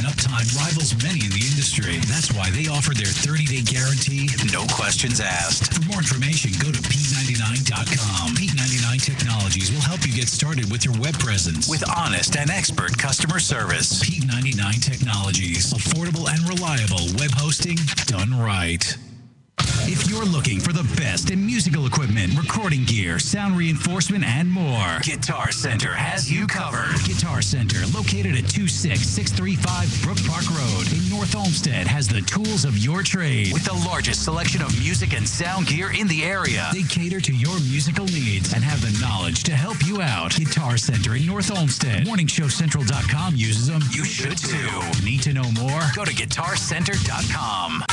uptime rivals many in the industry. That's why they offer their 30-day guarantee, no questions asked. For more information, go to P99.com. P99 Technologies will help you get started with your web presence with honest and expert customer service. P99 Technologies. Affordable and reliable web hosting done right. If you're looking for the best in musical equipment, recording gear, sound reinforcement, and more, Guitar Center has you covered. Guitar Center, located at 26635 Brook Park Road in North Olmsted, has the tools of your trade with the largest selection of music and sound gear in the area. They cater to your musical needs and have the knowledge to help you out. Guitar Center in North Olmsted. MorningshowCentral.com uses them. You should too. Need to know more? Go to GuitarCenter.com.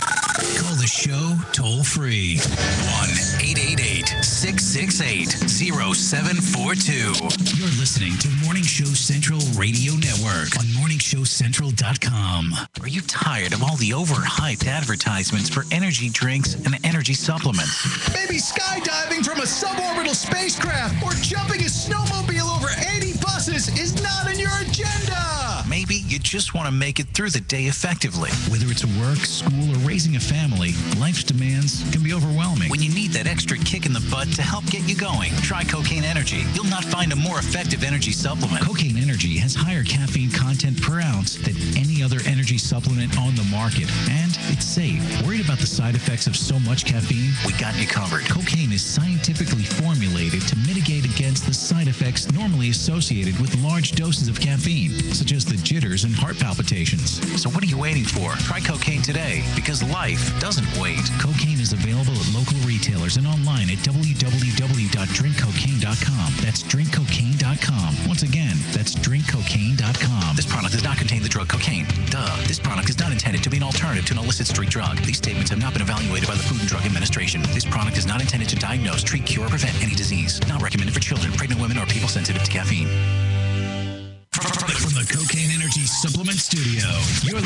Call the show toll free. 1-888-7 888-668-0742. You're listening to Morning Show Central Radio Network on morningshowcentral.com. Are you tired of all the overhyped advertisements for energy drinks and energy supplements? Maybe skydiving from a suborbital spacecraft or jumping a snowmobile over 80 buses is not in your agenda. Maybe you just want to make it through the day effectively. Whether it's work, school, or raising a family, life's demands can be overwhelming. When you need that extra kick in the butt to help get you going, try Cocaine Energy. You'll not find a more effective energy supplement. Cocaine Energy has higher caffeine content per ounce than any other energy supplement on the market, and it's safe. Worried about the side effects of so much caffeine? We got you covered. Cocaine is scientifically formulated to mitigate against the side effects normally associated with large doses of caffeine, such as the jitters and heart palpitations. So what are you waiting for? Try cocaine today, because life doesn't wait. Cocaine is available at local retailers and online at www.drinkcocaine.com. That's drinkcocaine.com. Once again, that's drinkcocaine.com. This product does not contain the drug cocaine. Duh. This product is not intended to be an alternative to an illicit street drug. These statements have not been evaluated by the Food and Drug Administration. This product is not intended to diagnose, treat, cure, or prevent any disease. Not recommended for children, pregnant women, or people sensitive to caffeine. From the Cocaine Energy Supplement Studio, you're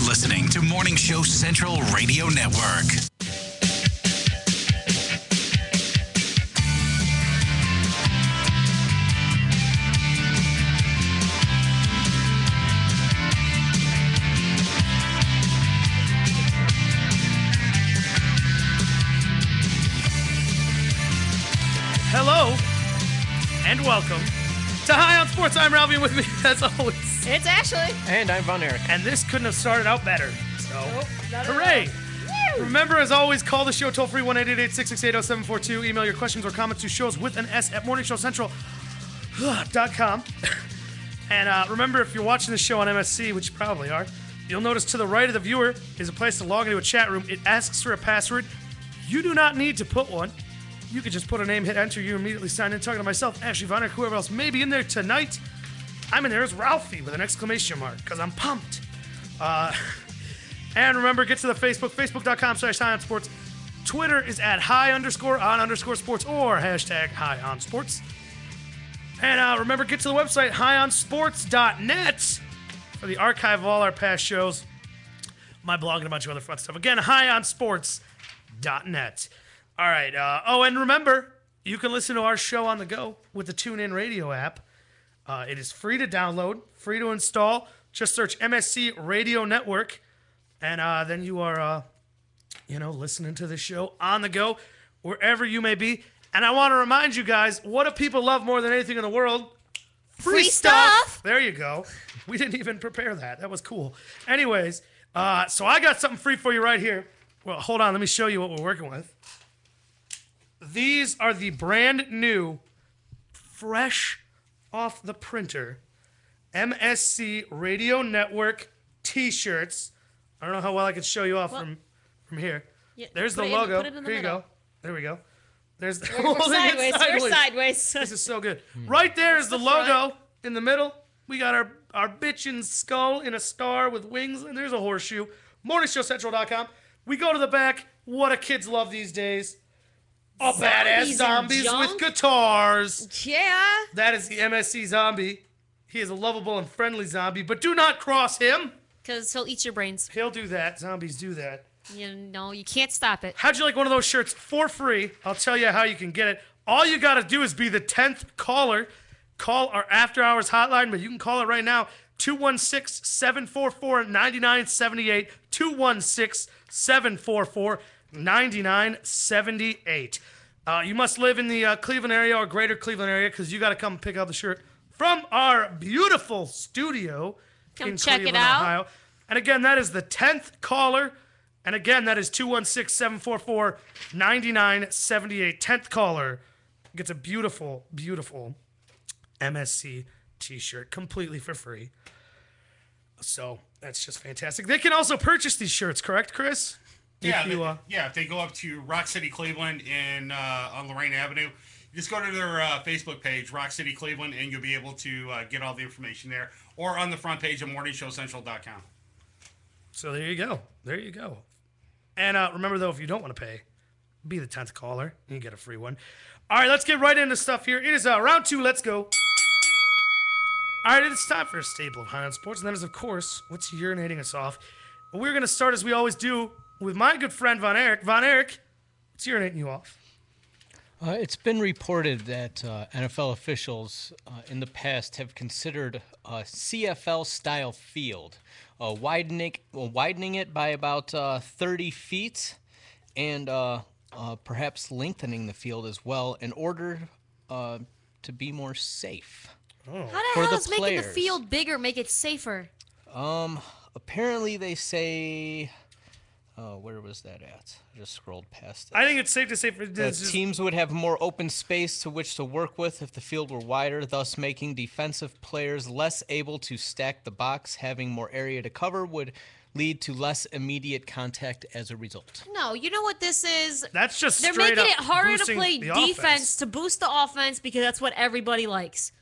listening to Morning Show Central Radio Network. Hello, and welcome to High on Sports. I'm Ralphie, and with me, as always, It's Ashley. And I'm Von Erich. and this couldn't have started out better. So, Nope, not at hooray! all. Remember, as always, call the show toll-free 1-888-668-0742. Email your questions or comments to shows with an S at morningshowcentral.com. And remember, if you're watching the show on MSC, which you probably are, you'll notice to the right of the viewer is a place to log into a chat room. It asks for a password. You do not need to put one. You could just put a name, hit enter, you immediately sign in. Talking to myself, Ashley Von Erich, whoever else may be in there tonight. I'm in there as Ralphie with an exclamation mark, because I'm pumped. And remember, get to the Facebook, facebook.com/HighOnSports. Twitter is at high_on_sports or hashtag high-on-sports. And remember, get to the website, highonsports.net, for the archive of all our past shows, my blog, and a bunch of other fun stuff. Again, highonsports.net. All right. And remember, you can listen to our show on the go with the TuneIn Radio app. It is free to download, free to install. Just search MSC Radio Network, and then you are, listening to the show on the go, wherever you may be. And I want to remind you guys, what do people love more than anything in the world? Free stuff. There you go. We didn't even prepare that. That was cool. Anyways, so I got something free for you right here. Well, hold on. Let me show you what we're working with. These are the brand new, fresh off the printer, MSC Radio Network t-shirts. I don't know how well I can show you off from here. Yeah, There's the put it logo. put it in the Here you middle. go. There we go. There's the We're sideways. We're sideways. This is so good. Right there is the logo in the middle. We got our bitchin' skull in a star with wings, and there's a horseshoe. MorningShowCentral.com. We go to the back. What do kids love these days? Oh, badass zombies junk? with guitars. Yeah. That is the MSC zombie. He is a lovable and friendly zombie, but do not cross him. Because he'll eat your brains. He'll do that. Zombies do that. You can't stop it. How'd you like one of those shirts for free? I'll tell you how you can get it. All you got to do is be the 10th caller. Call our after hours hotline, but you can call it right now. 216-744-9978. 216-744-9978. You must live in the Cleveland area or greater Cleveland area, because you got to come pick up the shirt from our beautiful studio Come in check it Cleveland, out. Ohio. And again, that is the 10th caller. And again, that is 216-744-9978. 10th caller gets a beautiful, beautiful MSC t-shirt completely for free. So that's just fantastic. They can also purchase these shirts, correct, Chris? Yeah, If you, if they go up to Rock City Cleveland on Lorraine Avenue, just go to their Facebook page, Rock City Cleveland, and you'll be able to get all the information there, or on the front page of MorningShowCentral.com. So there you go. There you go. And remember, though, if you don't want to pay, be the 10th caller. You get a free one. All right, let's get right into stuff here. It is round 2. Let's go. All right, it's time for a staple of Highland Sports, and that is, of course, what's urinating us off. We're going to start, as we always do, with my good friend Von Erich. Von Erich, what's urinating you off? It's been reported that NFL officials in the past have considered a CFL-style field, widening it by about 30 feet, and perhaps lengthening the field as well in order to be more safe. How the For hell the is making the players. field bigger make it safer? Apparently they say, where was that at? I just scrolled past it. I think it's safe to say for this. Teams would have more open space to which to work with if the field were wider, thus making defensive players less able to stack the box. Having more area to cover would lead to less immediate contact as a result. No, you know what this is? That's just They're straight making up it harder to boosting play the defense offense. to boost the offense because that's what everybody likes.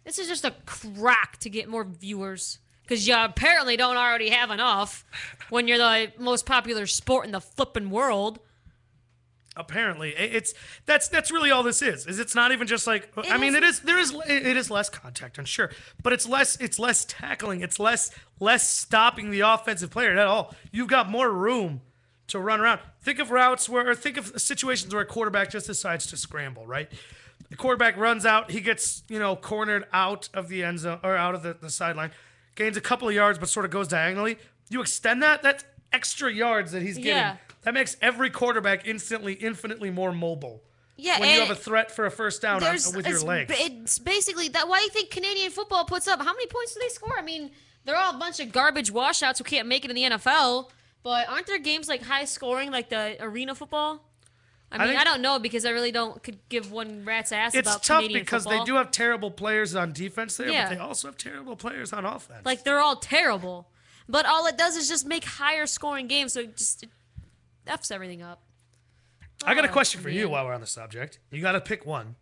This is just a crack to get more viewers because you apparently don't already have enough when you're the most popular sport in the flipping world. Apparently, that's really all this is. It's not even just like it is less contact, I'm sure, but it's less tackling, it's less stopping the offensive player at all. You've got more room to run around. Think of situations where a quarterback just decides to scramble, right? The quarterback runs out, he gets cornered out of the end zone or out of the sideline, gains a couple of yards, but sort of goes diagonally. You extend that's extra yards that he's getting. Yeah. That makes every quarterback infinitely more mobile. Yeah, When you and have a threat for a first down with your legs. It's basically that. Why do you think Canadian football puts up? How many points do they score? I mean, they're all a bunch of garbage washouts who can't make it in the NFL. But aren't there games like high scoring, like the arena football? I don't know because I really could give one rat's ass It's about tough Canadian because football. they do have terrible players on defense there, Yeah. but they also have terrible players on offense. Like they're all terrible. But all it does is just make higher scoring games, so it F's everything up. I got a question for you man. while we're on the subject. You got to pick one.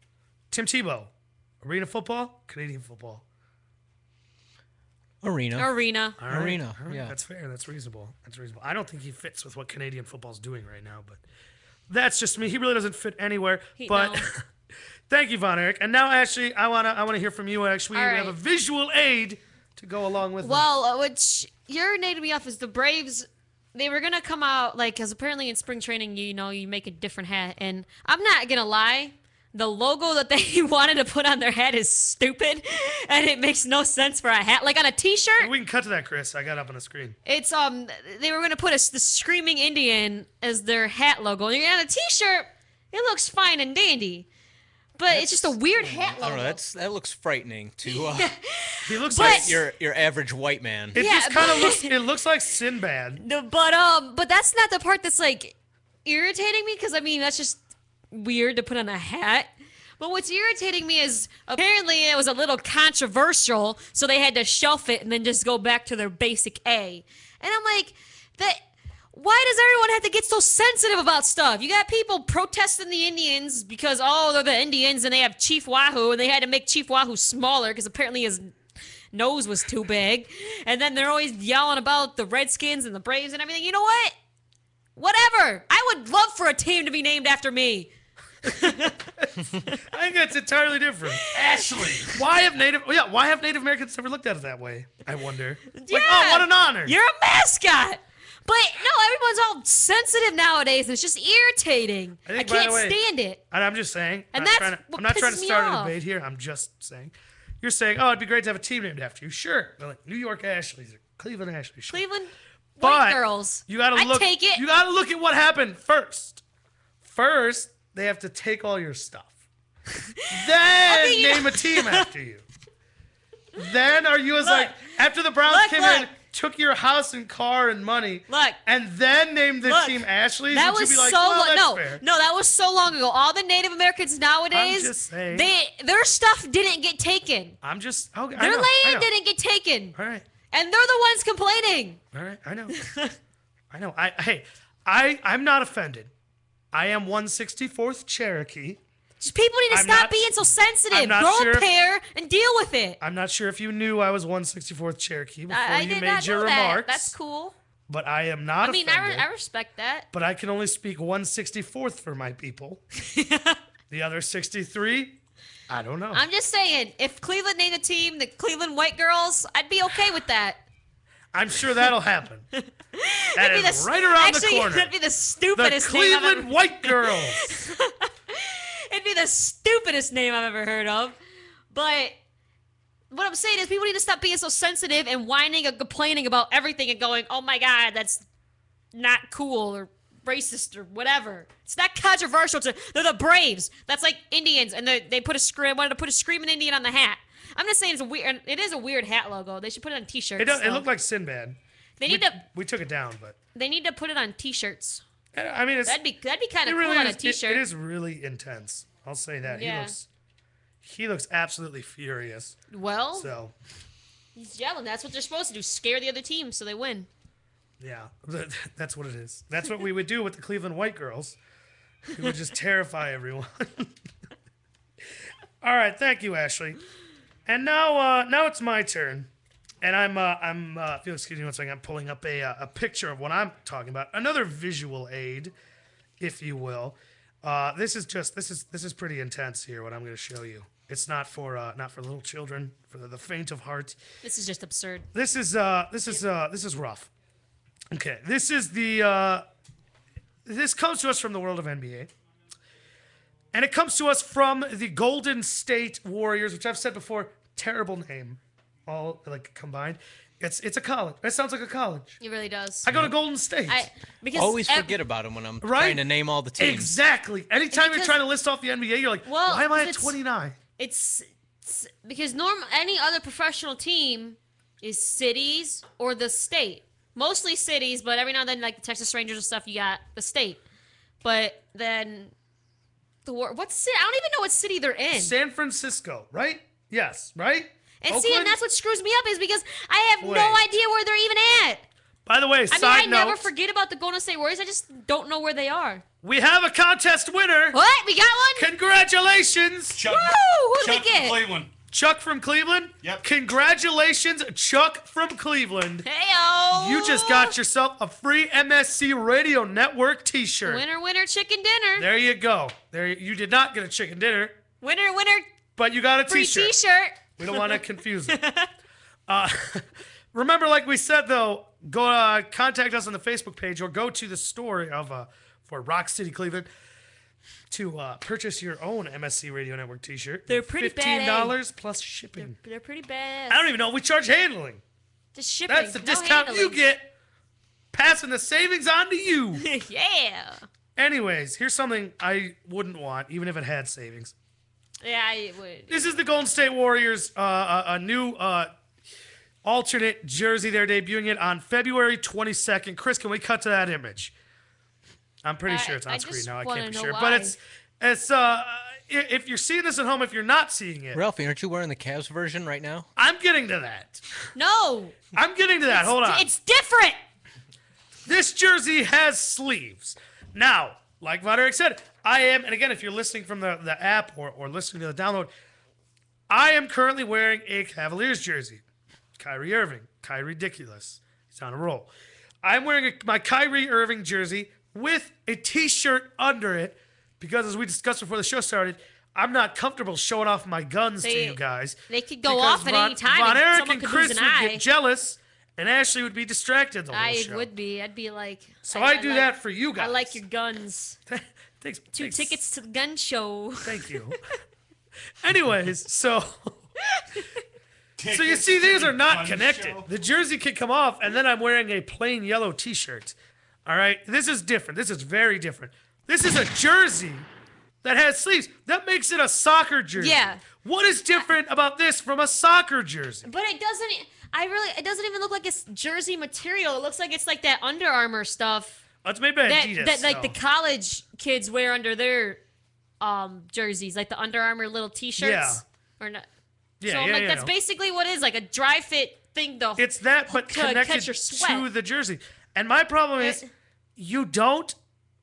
Tim Tebow, arena football, Canadian football. Arena. Arena. All right, Arena, all right, yeah. That's fair. That's reasonable. I don't think he fits with what Canadian football's doing right now, but that's just me. He really doesn't fit anywhere. No. Thank you, Von Erich. And now, Ashley, I wanna hear from you. Actually, All we right. have a visual aid to go along with. Well, which urinated me off is the Braves. They were gonna come out because apparently in spring training, you make a different hat, and I'm not gonna lie, the logo that they wanted to put on their hat is stupid, and it makes no sense for a hat. Like on a T-shirt, We can cut to that, Chris. I got it up on the screen. it's they were gonna put the screaming Indian as their hat logo, and on a T-shirt, it looks fine and dandy, but it's just a weird hat I logo. don't know. That looks frightening to He looks But- like your average white man. it. Yeah, Just kind of but- looks. It looks like Sinbad. No, but that's not the part that's like irritating me because I mean that's just weird to put on a hat. But what's irritating me is apparently it was a little controversial, so they had to shelf it and then just go back to their basic A. And I'm like, why does everyone have to get so sensitive about stuff? You got people protesting the Indians because they're the Indians and they have Chief Wahoo and they had to make Chief Wahoo smaller because apparently his nose was too big. And then they're always yelling about the Redskins and the Braves and everything. You know what? Whatever. I would love for a team to be named after me. I think that's entirely different. Ashley. Why have Native Americans never looked at it that way? I wonder. Like, Yeah. oh, what an honor. You're a mascot. But no, everyone's all sensitive nowadays, and it's just irritating. I I think, by the can't way- stand it. And I'm just saying. And I'm that's not trying to pisses me start a off. debate here. I'm just saying. You're saying, oh, it'd be great to have a team named after you. Sure. They're like New York Ashleys or Cleveland Ashleys. Sure. Cleveland But white girls. You gotta I'd look. take it. You gotta look at what happened first. First, they have to take all your stuff. Then Okay, you- name a team after you. Then are you like after the Browns Look, came look. in, took your house and car and money, Look. and then named the Look, team Ashley's? That would was you be like, so well, long. that's No, fair. no, that was so long ago. All the Native Americans nowadays, I'm just saying. their stuff didn't get taken. I'm just okay. I Their know, I land know. didn't get taken, All right. and they're the ones complaining. All right, I know. I know. I'm not offended. I am 164th Cherokee. Just people need to I'm stop not- being so sensitive. I'm not Grow sure a if- pair and deal with it. I'm not sure if you knew I was 164th Cherokee before I you did made not your know that. remarks. That's cool. but I am not I mean, offended. I respect that. But I can only speak 1/64th for my people. The other 63, I don't know. I'm just saying, if Cleveland named a team the Cleveland White Girls, I'd be okay with that. I'm sure that'll happen. That That'd be is right around the corner. That'd be the The stupidest name I've Cleveland ever. White Girls. It'd be the stupidest name I've ever heard of. But what I'm saying is, people need to stop being so sensitive and whining and complaining about everything and going, "Oh my God, that's not cool," or racist or whatever. It's not controversial. They're the Braves. That's like Indians, and they wanted to put a screaming Indian on the hat. I'm just saying it is a weird hat logo. They should put it on T-shirts. It looked like Sinbad. We took it down, but They need to put it on T-shirts. I mean, That'd be kind it of really cool on a is, T-shirt. it is really intense. I'll say that. Yeah. He looks absolutely furious. Well, So he's yelling. That's what they're supposed to do. Scare the other team so they win. yeah, that's what it is. That's what we would do with the Cleveland White Girls. We would just terrify everyone. All right, thank you, Ashley. And now it's my turn, and if you'll excuse me one second, I'm pulling up a picture of what I'm talking about, another visual aid, if you will. This is pretty intense here. What I'm going to show you. It's not for little children, for the faint of heart. This is just absurd. This is rough. Okay, this comes to us from the world of NBA. And it comes to us from the Golden State Warriors, which I've said before, terrible name, all like combined. It's a college. It sounds like a college. It really does. I go to Golden State. Because Always forget about them when I'm Right? trying to name all the teams. Exactly. Anytime you're Because- trying to list off the NBA, you're like, Well, why am I at it's- 29? It's because any other professional team is cities or the state. Mostly cities, but every now and then, like the Texas Rangers and stuff, you got the state. But then what city? I don't even know what city they're in. San Francisco, right? Yes, right? And Oakland? see, and that's what screws me up is because I have Wait. no idea where they're even at. By the way, I mean, I side never note, forget about the Golden State Warriors. I just don't know where they are. we have a contest winner. What? We got one? Chuck, Congratulations, Woo! Who did we Chuck from get? Cleveland. Chuck from Cleveland. Yep. Congratulations, Chuck from Cleveland. Heyo! You just got yourself a free MSC Radio Network T-shirt. Winner, winner, chicken dinner. There you go. You did not get a chicken dinner, Winner, winner, but you got a free T-shirt. T-shirt. We don't want to confuse it. Remember, like we said, though, go contact us on the Facebook page or go to the store for Rock City Cleveland to purchase your own MSC Radio Network T-shirt. They're pretty bad, $15 plus shipping. They're pretty bad. I don't even know if we charge handling. Just shipping. That's the no discount you handling. get, passing the savings on to you. Yeah. Anyways, here's something I wouldn't want, even if it had savings. Yeah, I would. This is the Golden State Warriors, a new alternate jersey. They're debuting it on February 22nd. Chris, can we cut to that image? I'm pretty sure it's on I screen just now. I wanna can't be know sure, why. but it's if you're seeing this at home, if you're not seeing it, Ralphie, aren't you wearing the Cavs version right now? I'm getting to that. No. I'm getting to that. Hold on. It's different. This jersey has sleeves. Now, like Von Erich said, I am, and again, if you're listening from the app or listening to the download, I am currently wearing a Cavaliers jersey. Kyrie Irving. Kyrie ridiculous. He's on a roll. I'm wearing my Kyrie Irving jersey with a T-shirt under it because, as we discussed before the show started, I'm not comfortable showing off my guns to you guys. They could go because off at any time. Von and Erich someone and could Chris lose would an eye. get jealous, and Ashley would be distracted the whole I show. would be. I'd be like. So I do that for you I guys. like your guns. Thanks. Two tickets to the gun show. Thank you. Anyways, so you see, these are not connected. The jersey can come off, and then I'm wearing a plain yellow T-shirt. All right, this is different. This is very different. This is a jersey that has sleeves. That makes it a soccer jersey. Yeah. What is different about this from a soccer jersey? But it doesn't. It doesn't even look like it's jersey material. It looks like it's like that Under Armour stuff Oh, it's made by Adidas. that like so. the college kids wear under their jerseys, like the Under Armour little T-shirts. Yeah. Or not. Yeah, so yeah, like yeah, that's no. basically what it is, like a dry fit thing. It's that, but to catch connected your sweat. to the jersey. And my problem is, you don't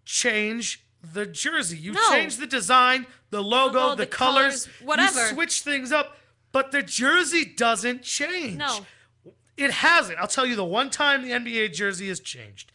change the jersey. You No. change the design, the logo, the colors, whatever. You switch things up, but the jersey doesn't change. No. It hasn't. I'll tell you the one time the NBA jersey has changed.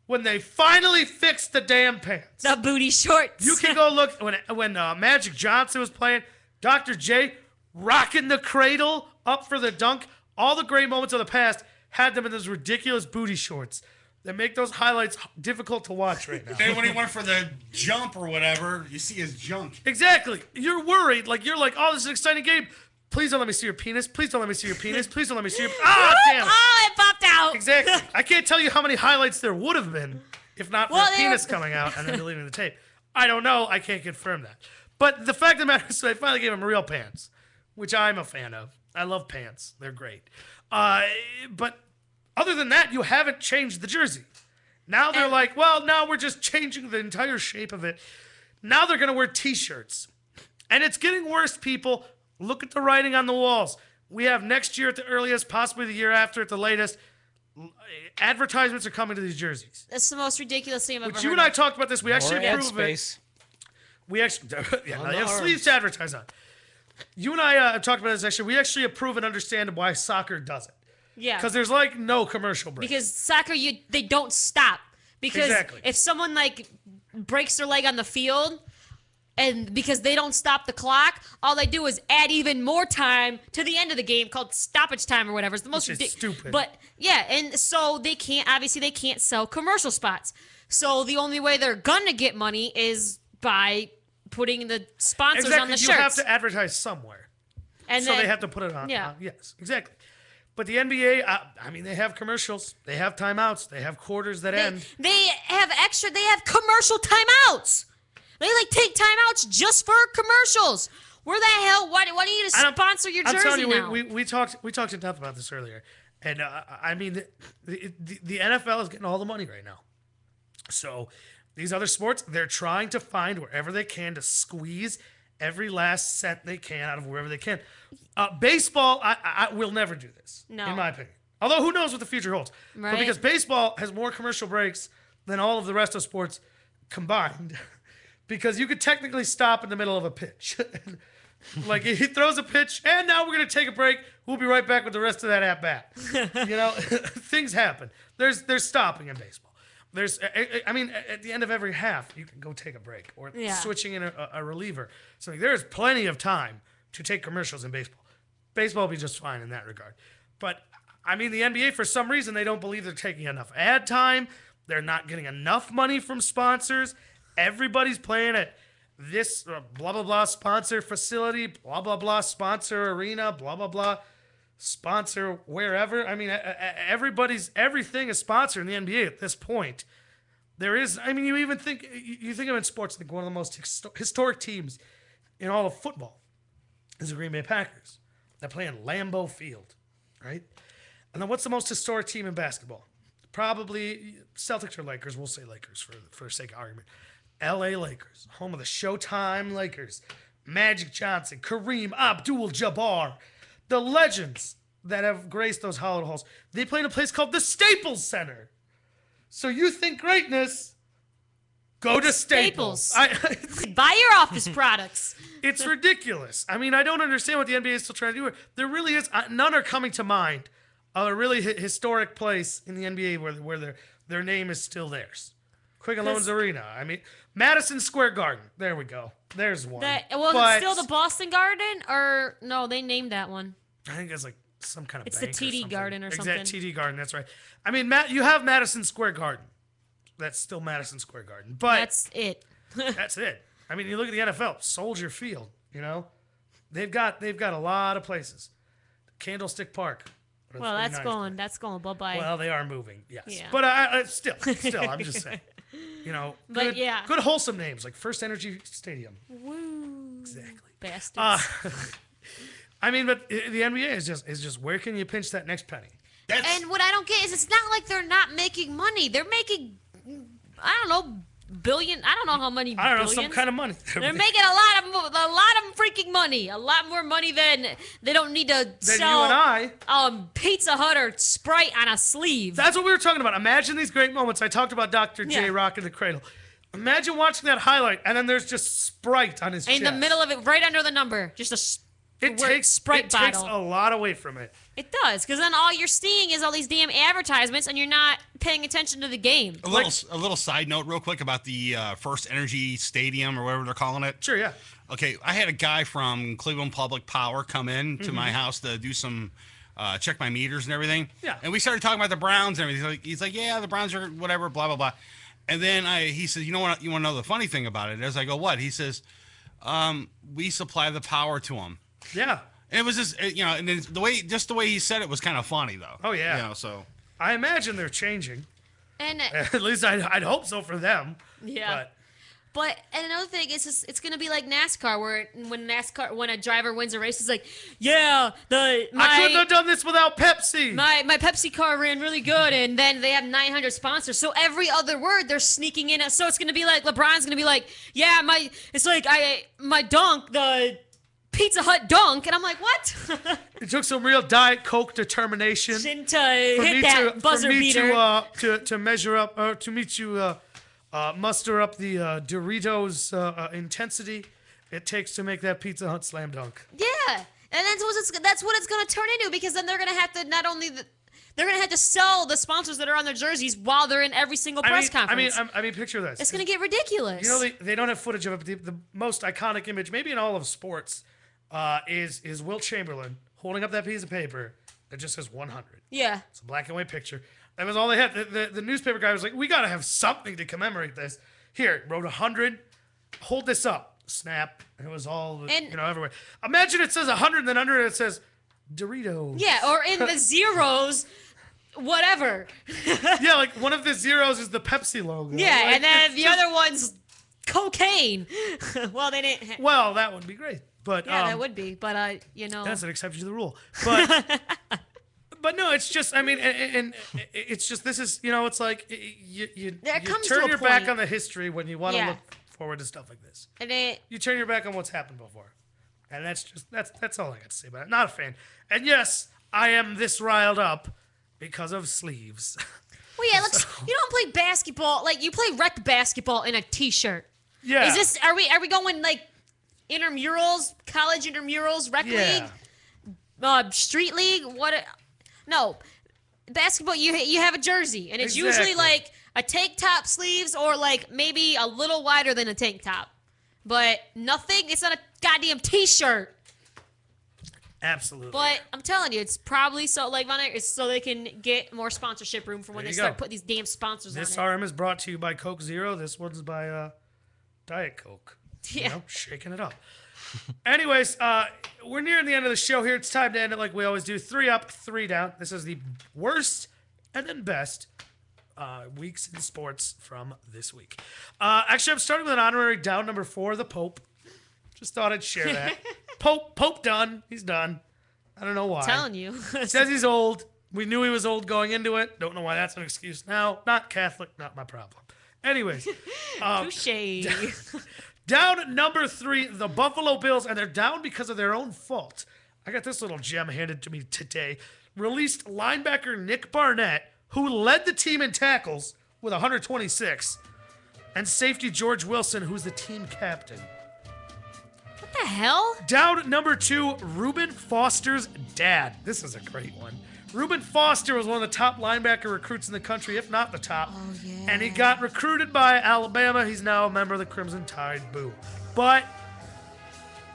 When they finally fixed the damn pants. The booty shorts. You can go look when Magic Johnson was playing, Dr. J rocking the cradle up for the dunk. All the great moments of the past had them in those ridiculous booty shorts that make those highlights difficult to watch right now. And when he went for the jump or whatever, you see his junk. Exactly. You're worried. You're like, oh, this is an exciting game. Please don't let me see your penis. Please don't let me see your penis. Please don't let me see your... Ah, damn. Oh, it popped out. Exactly. I can't tell you how many highlights there would have been if not for the penis coming out and then deleting the tape. I don't know. I can't confirm that. But the fact of the matter is, so I finally gave him real pants, which I'm a fan of. I love pants. They're great. But other than that, you haven't changed the jersey. Now they're like, well, now we're just changing the entire shape of it. Now they're going to wear T-shirts. And it's getting worse, people. Look at the writing on the walls. We have next year at the earliest, possibly the year after at the latest. Advertisements are coming to these jerseys. That's the most ridiculous thing I've ever Which heard you and I of. talked about this. We actually More ad approved it. space. We actually, yeah, On they the have arms. sleeves to advertise on. You and I talked about this actually. We actually approve and understand why soccer does it. Yeah. Because there's no commercial break. Because soccer, they don't stop. Because Exactly. if someone breaks their leg on the field, and because they don't stop the clock, all they do is add even more time to the end of the game called stoppage time or whatever. It's the most Which is stupid. But yeah, and so they can't sell commercial spots. So the only way they're gonna get money is by putting the sponsors on the You shirts. have to advertise somewhere. and So then, they have to put it on. Yeah. Yes, exactly. But the NBA, they have commercials. They have timeouts. They have quarters that end. They have commercial timeouts. They take timeouts just for commercials. Where the hell? Why do you need to sponsor your jersey I'm telling you, now? we talked to Duff about this earlier, and the NFL is getting all the money right now. So these other sports, they're trying to find wherever they can to squeeze every last cent they can out of wherever they can. Baseball, I will never do this, No. in my opinion. Although who knows what the future holds? But Right. because baseball has more commercial breaks than all of the rest of sports combined. Because you could technically stop in the middle of a pitch. He throws a pitch, and now we're going to take a break. We'll be right back with the rest of that at-bat. Things happen. There's stopping in baseball. At the end of every half, you can go take a break or switching in a reliever. So there's plenty of time to take commercials in baseball. Baseball will be just fine in that regard. But, the NBA, for some reason, they don't believe they're taking enough ad time. They're not getting enough money from sponsors. Everybody's playing at this blah, blah, blah sponsor facility, blah, blah, blah sponsor arena, blah, blah, blah sponsor wherever. Everything is sponsored in the NBA at this point. There is, you even think of in sports, one of the most historic teams in all of football is the Green Bay Packers. They play in Lambeau Field, right? And then what's the most historic team in basketball? Probably Celtics or Lakers. We'll say Lakers for sake of argument. LA Lakers, home of the Showtime Lakers, Magic Johnson, Kareem Abdul-Jabbar, the legends that have graced those hallowed halls. They play in a place called the Staples Center. So you think greatness, go to Staples. Buy your office products. It's ridiculous. I don't understand what the NBA is still trying to do. There really is, none are coming to mind of a really historic place in the NBA where their name is still theirs. Quicken Loans Arena. Madison Square Garden. There we go. There's one. It's still the Boston Garden, or no? They named that one. I think it's some kind of. It's the bank TD or Garden or Exact something. TD Garden. That's right. You have Madison Square Garden. That's still Madison Square Garden, but That's it. that's it. You look at the NFL, Soldier Field. They've got a lot of places. Candlestick Park. Well, that's going bye bye. Well, they are moving, yes. Yeah. But still, I'm just saying. But good wholesome names like First Energy Stadium. Woo. Exactly. Bastards. But the NBA is just where can you pinch that next penny? And what I don't get is it's not like they're not making money. They're making, I don't know, billion. I don't know how many. I don't know, billions. some kind of money. They're making a lot of freaking money. A lot more money than they don't need to sell. You and I. Pizza Hut or Sprite on a sleeve. That's what we were talking about. Imagine these great moments. I talked about Dr. J Yeah. rocking the cradle. Imagine watching that highlight, and then there's just Sprite on his chest. In the middle of it, right under the number, just It word takes Sprite it takes bottle. a lot away from it It does, because then all you're seeing is all these damn advertisements, and you're not paying attention to the game. A little side note, real quick, about the First Energy Stadium or whatever they're calling it. Sure, yeah. Okay, I had a guy from Cleveland Public Power come in to my house to do some check my meters and everything. Yeah. And we started talking about the Browns and everything. He's like, yeah, the Browns are whatever, blah blah blah. And then he says, you know what? You want to know the funny thing about it? As I go, what? He says, we supply the power to them. Yeah. And it was just, and then the way he said it was kind of funny though. Oh yeah. So I imagine they're changing. And At least I'd hope so for them. yeah. But and another thing is, it's gonna be like NASCAR, where when a driver wins a race, it's like, yeah, I couldn't have done this without Pepsi. my Pepsi car ran really good, and then they have 900 sponsors. So every other word they're sneaking in. So it's gonna be like LeBron's gonna be like, yeah, my dunk, the Pizza Hut dunk, and I'm like, what? It took some real Diet Coke determination to hit that buzzer beater. To measure up, or to meet you. Muster up the Doritos intensity it takes to make that Pizza Hut slam dunk. Yeah, and that's what it's going to turn into, because then they're going to have to they're going to have to sell the sponsors that are on their jerseys while they're in every single press conference. I mean, picture this. It's going to get ridiculous. You know, they don't have footage of it. The most iconic image, maybe in all of sports, is Wilt Chamberlain holding up that piece of paper that just says 100. Yeah. It's a black and white picture. That was all they had. The newspaper guy was like, we got to have something to commemorate this. Here, wrote 100. Hold this up. Snap. And it was all, everywhere. Imagine it says 100 and then under it says Doritos. Yeah, or in the zeros, whatever. Yeah, like one of the zeros is the Pepsi logo. Yeah, like, and then the other one's cocaine. Well, they didn't. Well, that would be great. But yeah, that would be. But, That's an exception to the rule. But... But no, it's just, I mean, and it's just, this is, it's like, you turn your back on the history when you want to look forward to stuff like this. And you turn your back on what's happened before. And that's all I got to say about it. Not a fan. And yes, I am this riled up because of sleeves. Well, yeah, you don't play basketball, like, you play rec basketball in a t-shirt. Yeah. Are we going, like, intramurals, college intramurals, rec league, street league, what... No, basketball, you have a jersey, and it's usually like a tank top sleeves or like maybe a little wider than a tank top. But nothing, it's not a goddamn t-shirt. Absolutely. But I'm telling you, it's probably so, like, it's so they can get more sponsorship room for when they start putting these damn sponsors on it. This RM is brought to you by Coke Zero. This one's by Diet Coke. Yeah. Shaking it up. Anyways, we're nearing the end of the show here. It's time to end it like we always do. 3 up, 3 down. This is the worst and then best weeks in sports from this week. Actually, I'm starting with an honorary down, number 4, the Pope. Just thought I'd share that. Pope done. He's done. I don't know why. I'm telling you. Says he's old. We knew he was old going into it. Don't know why that's an excuse now. Not Catholic, not my problem. Anyways. Touche. Down number 3, the Buffalo Bills, and they're down because of their own fault. I got this little gem handed to me today. Released linebacker Nick Barnett, who led the team in tackles with 126, and safety George Wilson, who's the team captain. What the hell? Down number 2, Reuben Foster's dad. This is a great one. Reuben Foster was one of the top linebacker recruits in the country, if not the top. Oh, yeah. And he got recruited by Alabama. He's now a member of the Crimson Tide. Boo. But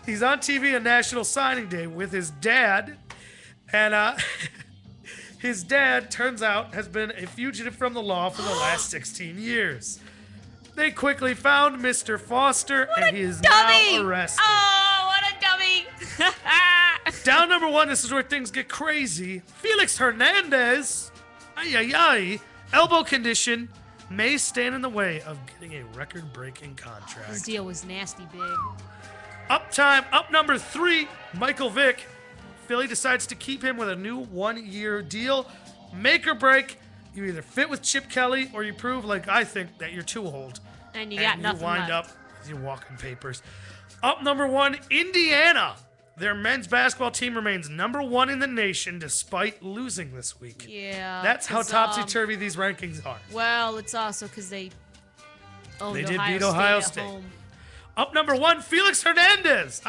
he's on TV on National Signing Day with his dad. And his dad, turns out, has been a fugitive from the law for the last 16 years. They quickly found Mr. Foster, and he is now arrested. Oh, what a dummy. Down number 1, this is where things get crazy. Felix Hernandez, elbow condition, may stand in the way of getting a record-breaking contract. His deal was nasty big. Up number 3, Michael Vick. Philly decides to keep him with a new 1-year deal. Make or break. You either fit with Chip Kelly or you prove, like I think, that you're too old. And you got nothing you wind left. up with your walking papers. Up number 1, Indiana. Their men's basketball team remains number 1 in the nation despite losing this week. Yeah. That's how topsy-turvy these rankings are. Well, it's also because they They did beat Ohio State. Up number 1, Felix Hernandez.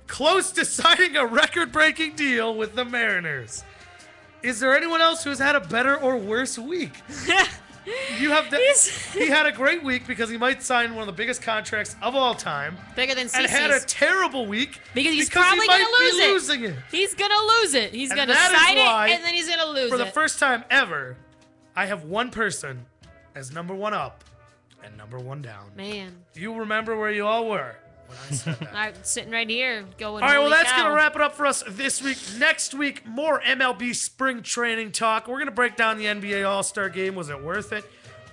close to signing a record-breaking deal with the Mariners. Is there anyone else who's had a better or worse week? You have he had a great week because he might sign one of the biggest contracts of all time. Bigger than CeCe's. And had a terrible week because probably going to lose it. Losing it. He's going to lose it. He's going to that is sign why, it, and then he's going to lose it. For the first time ever, I have one person as number one up and number one down. Man. You remember where you all were when I said that. I'm sitting right here going, all right, well, that's going to wrap it up for us this week. Next week, more MLB spring training talk. We're going to break down the NBA All-Star Game. Was it worth it?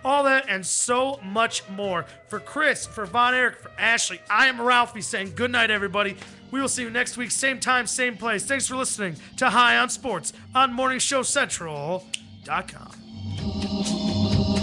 All that and so much more. For Chris, for Von Erich, for Ashley, I am Ralphie saying good night, everybody. We will see you next week, same time, same place. Thanks for listening to High on Sports on MorningShowCentral.com.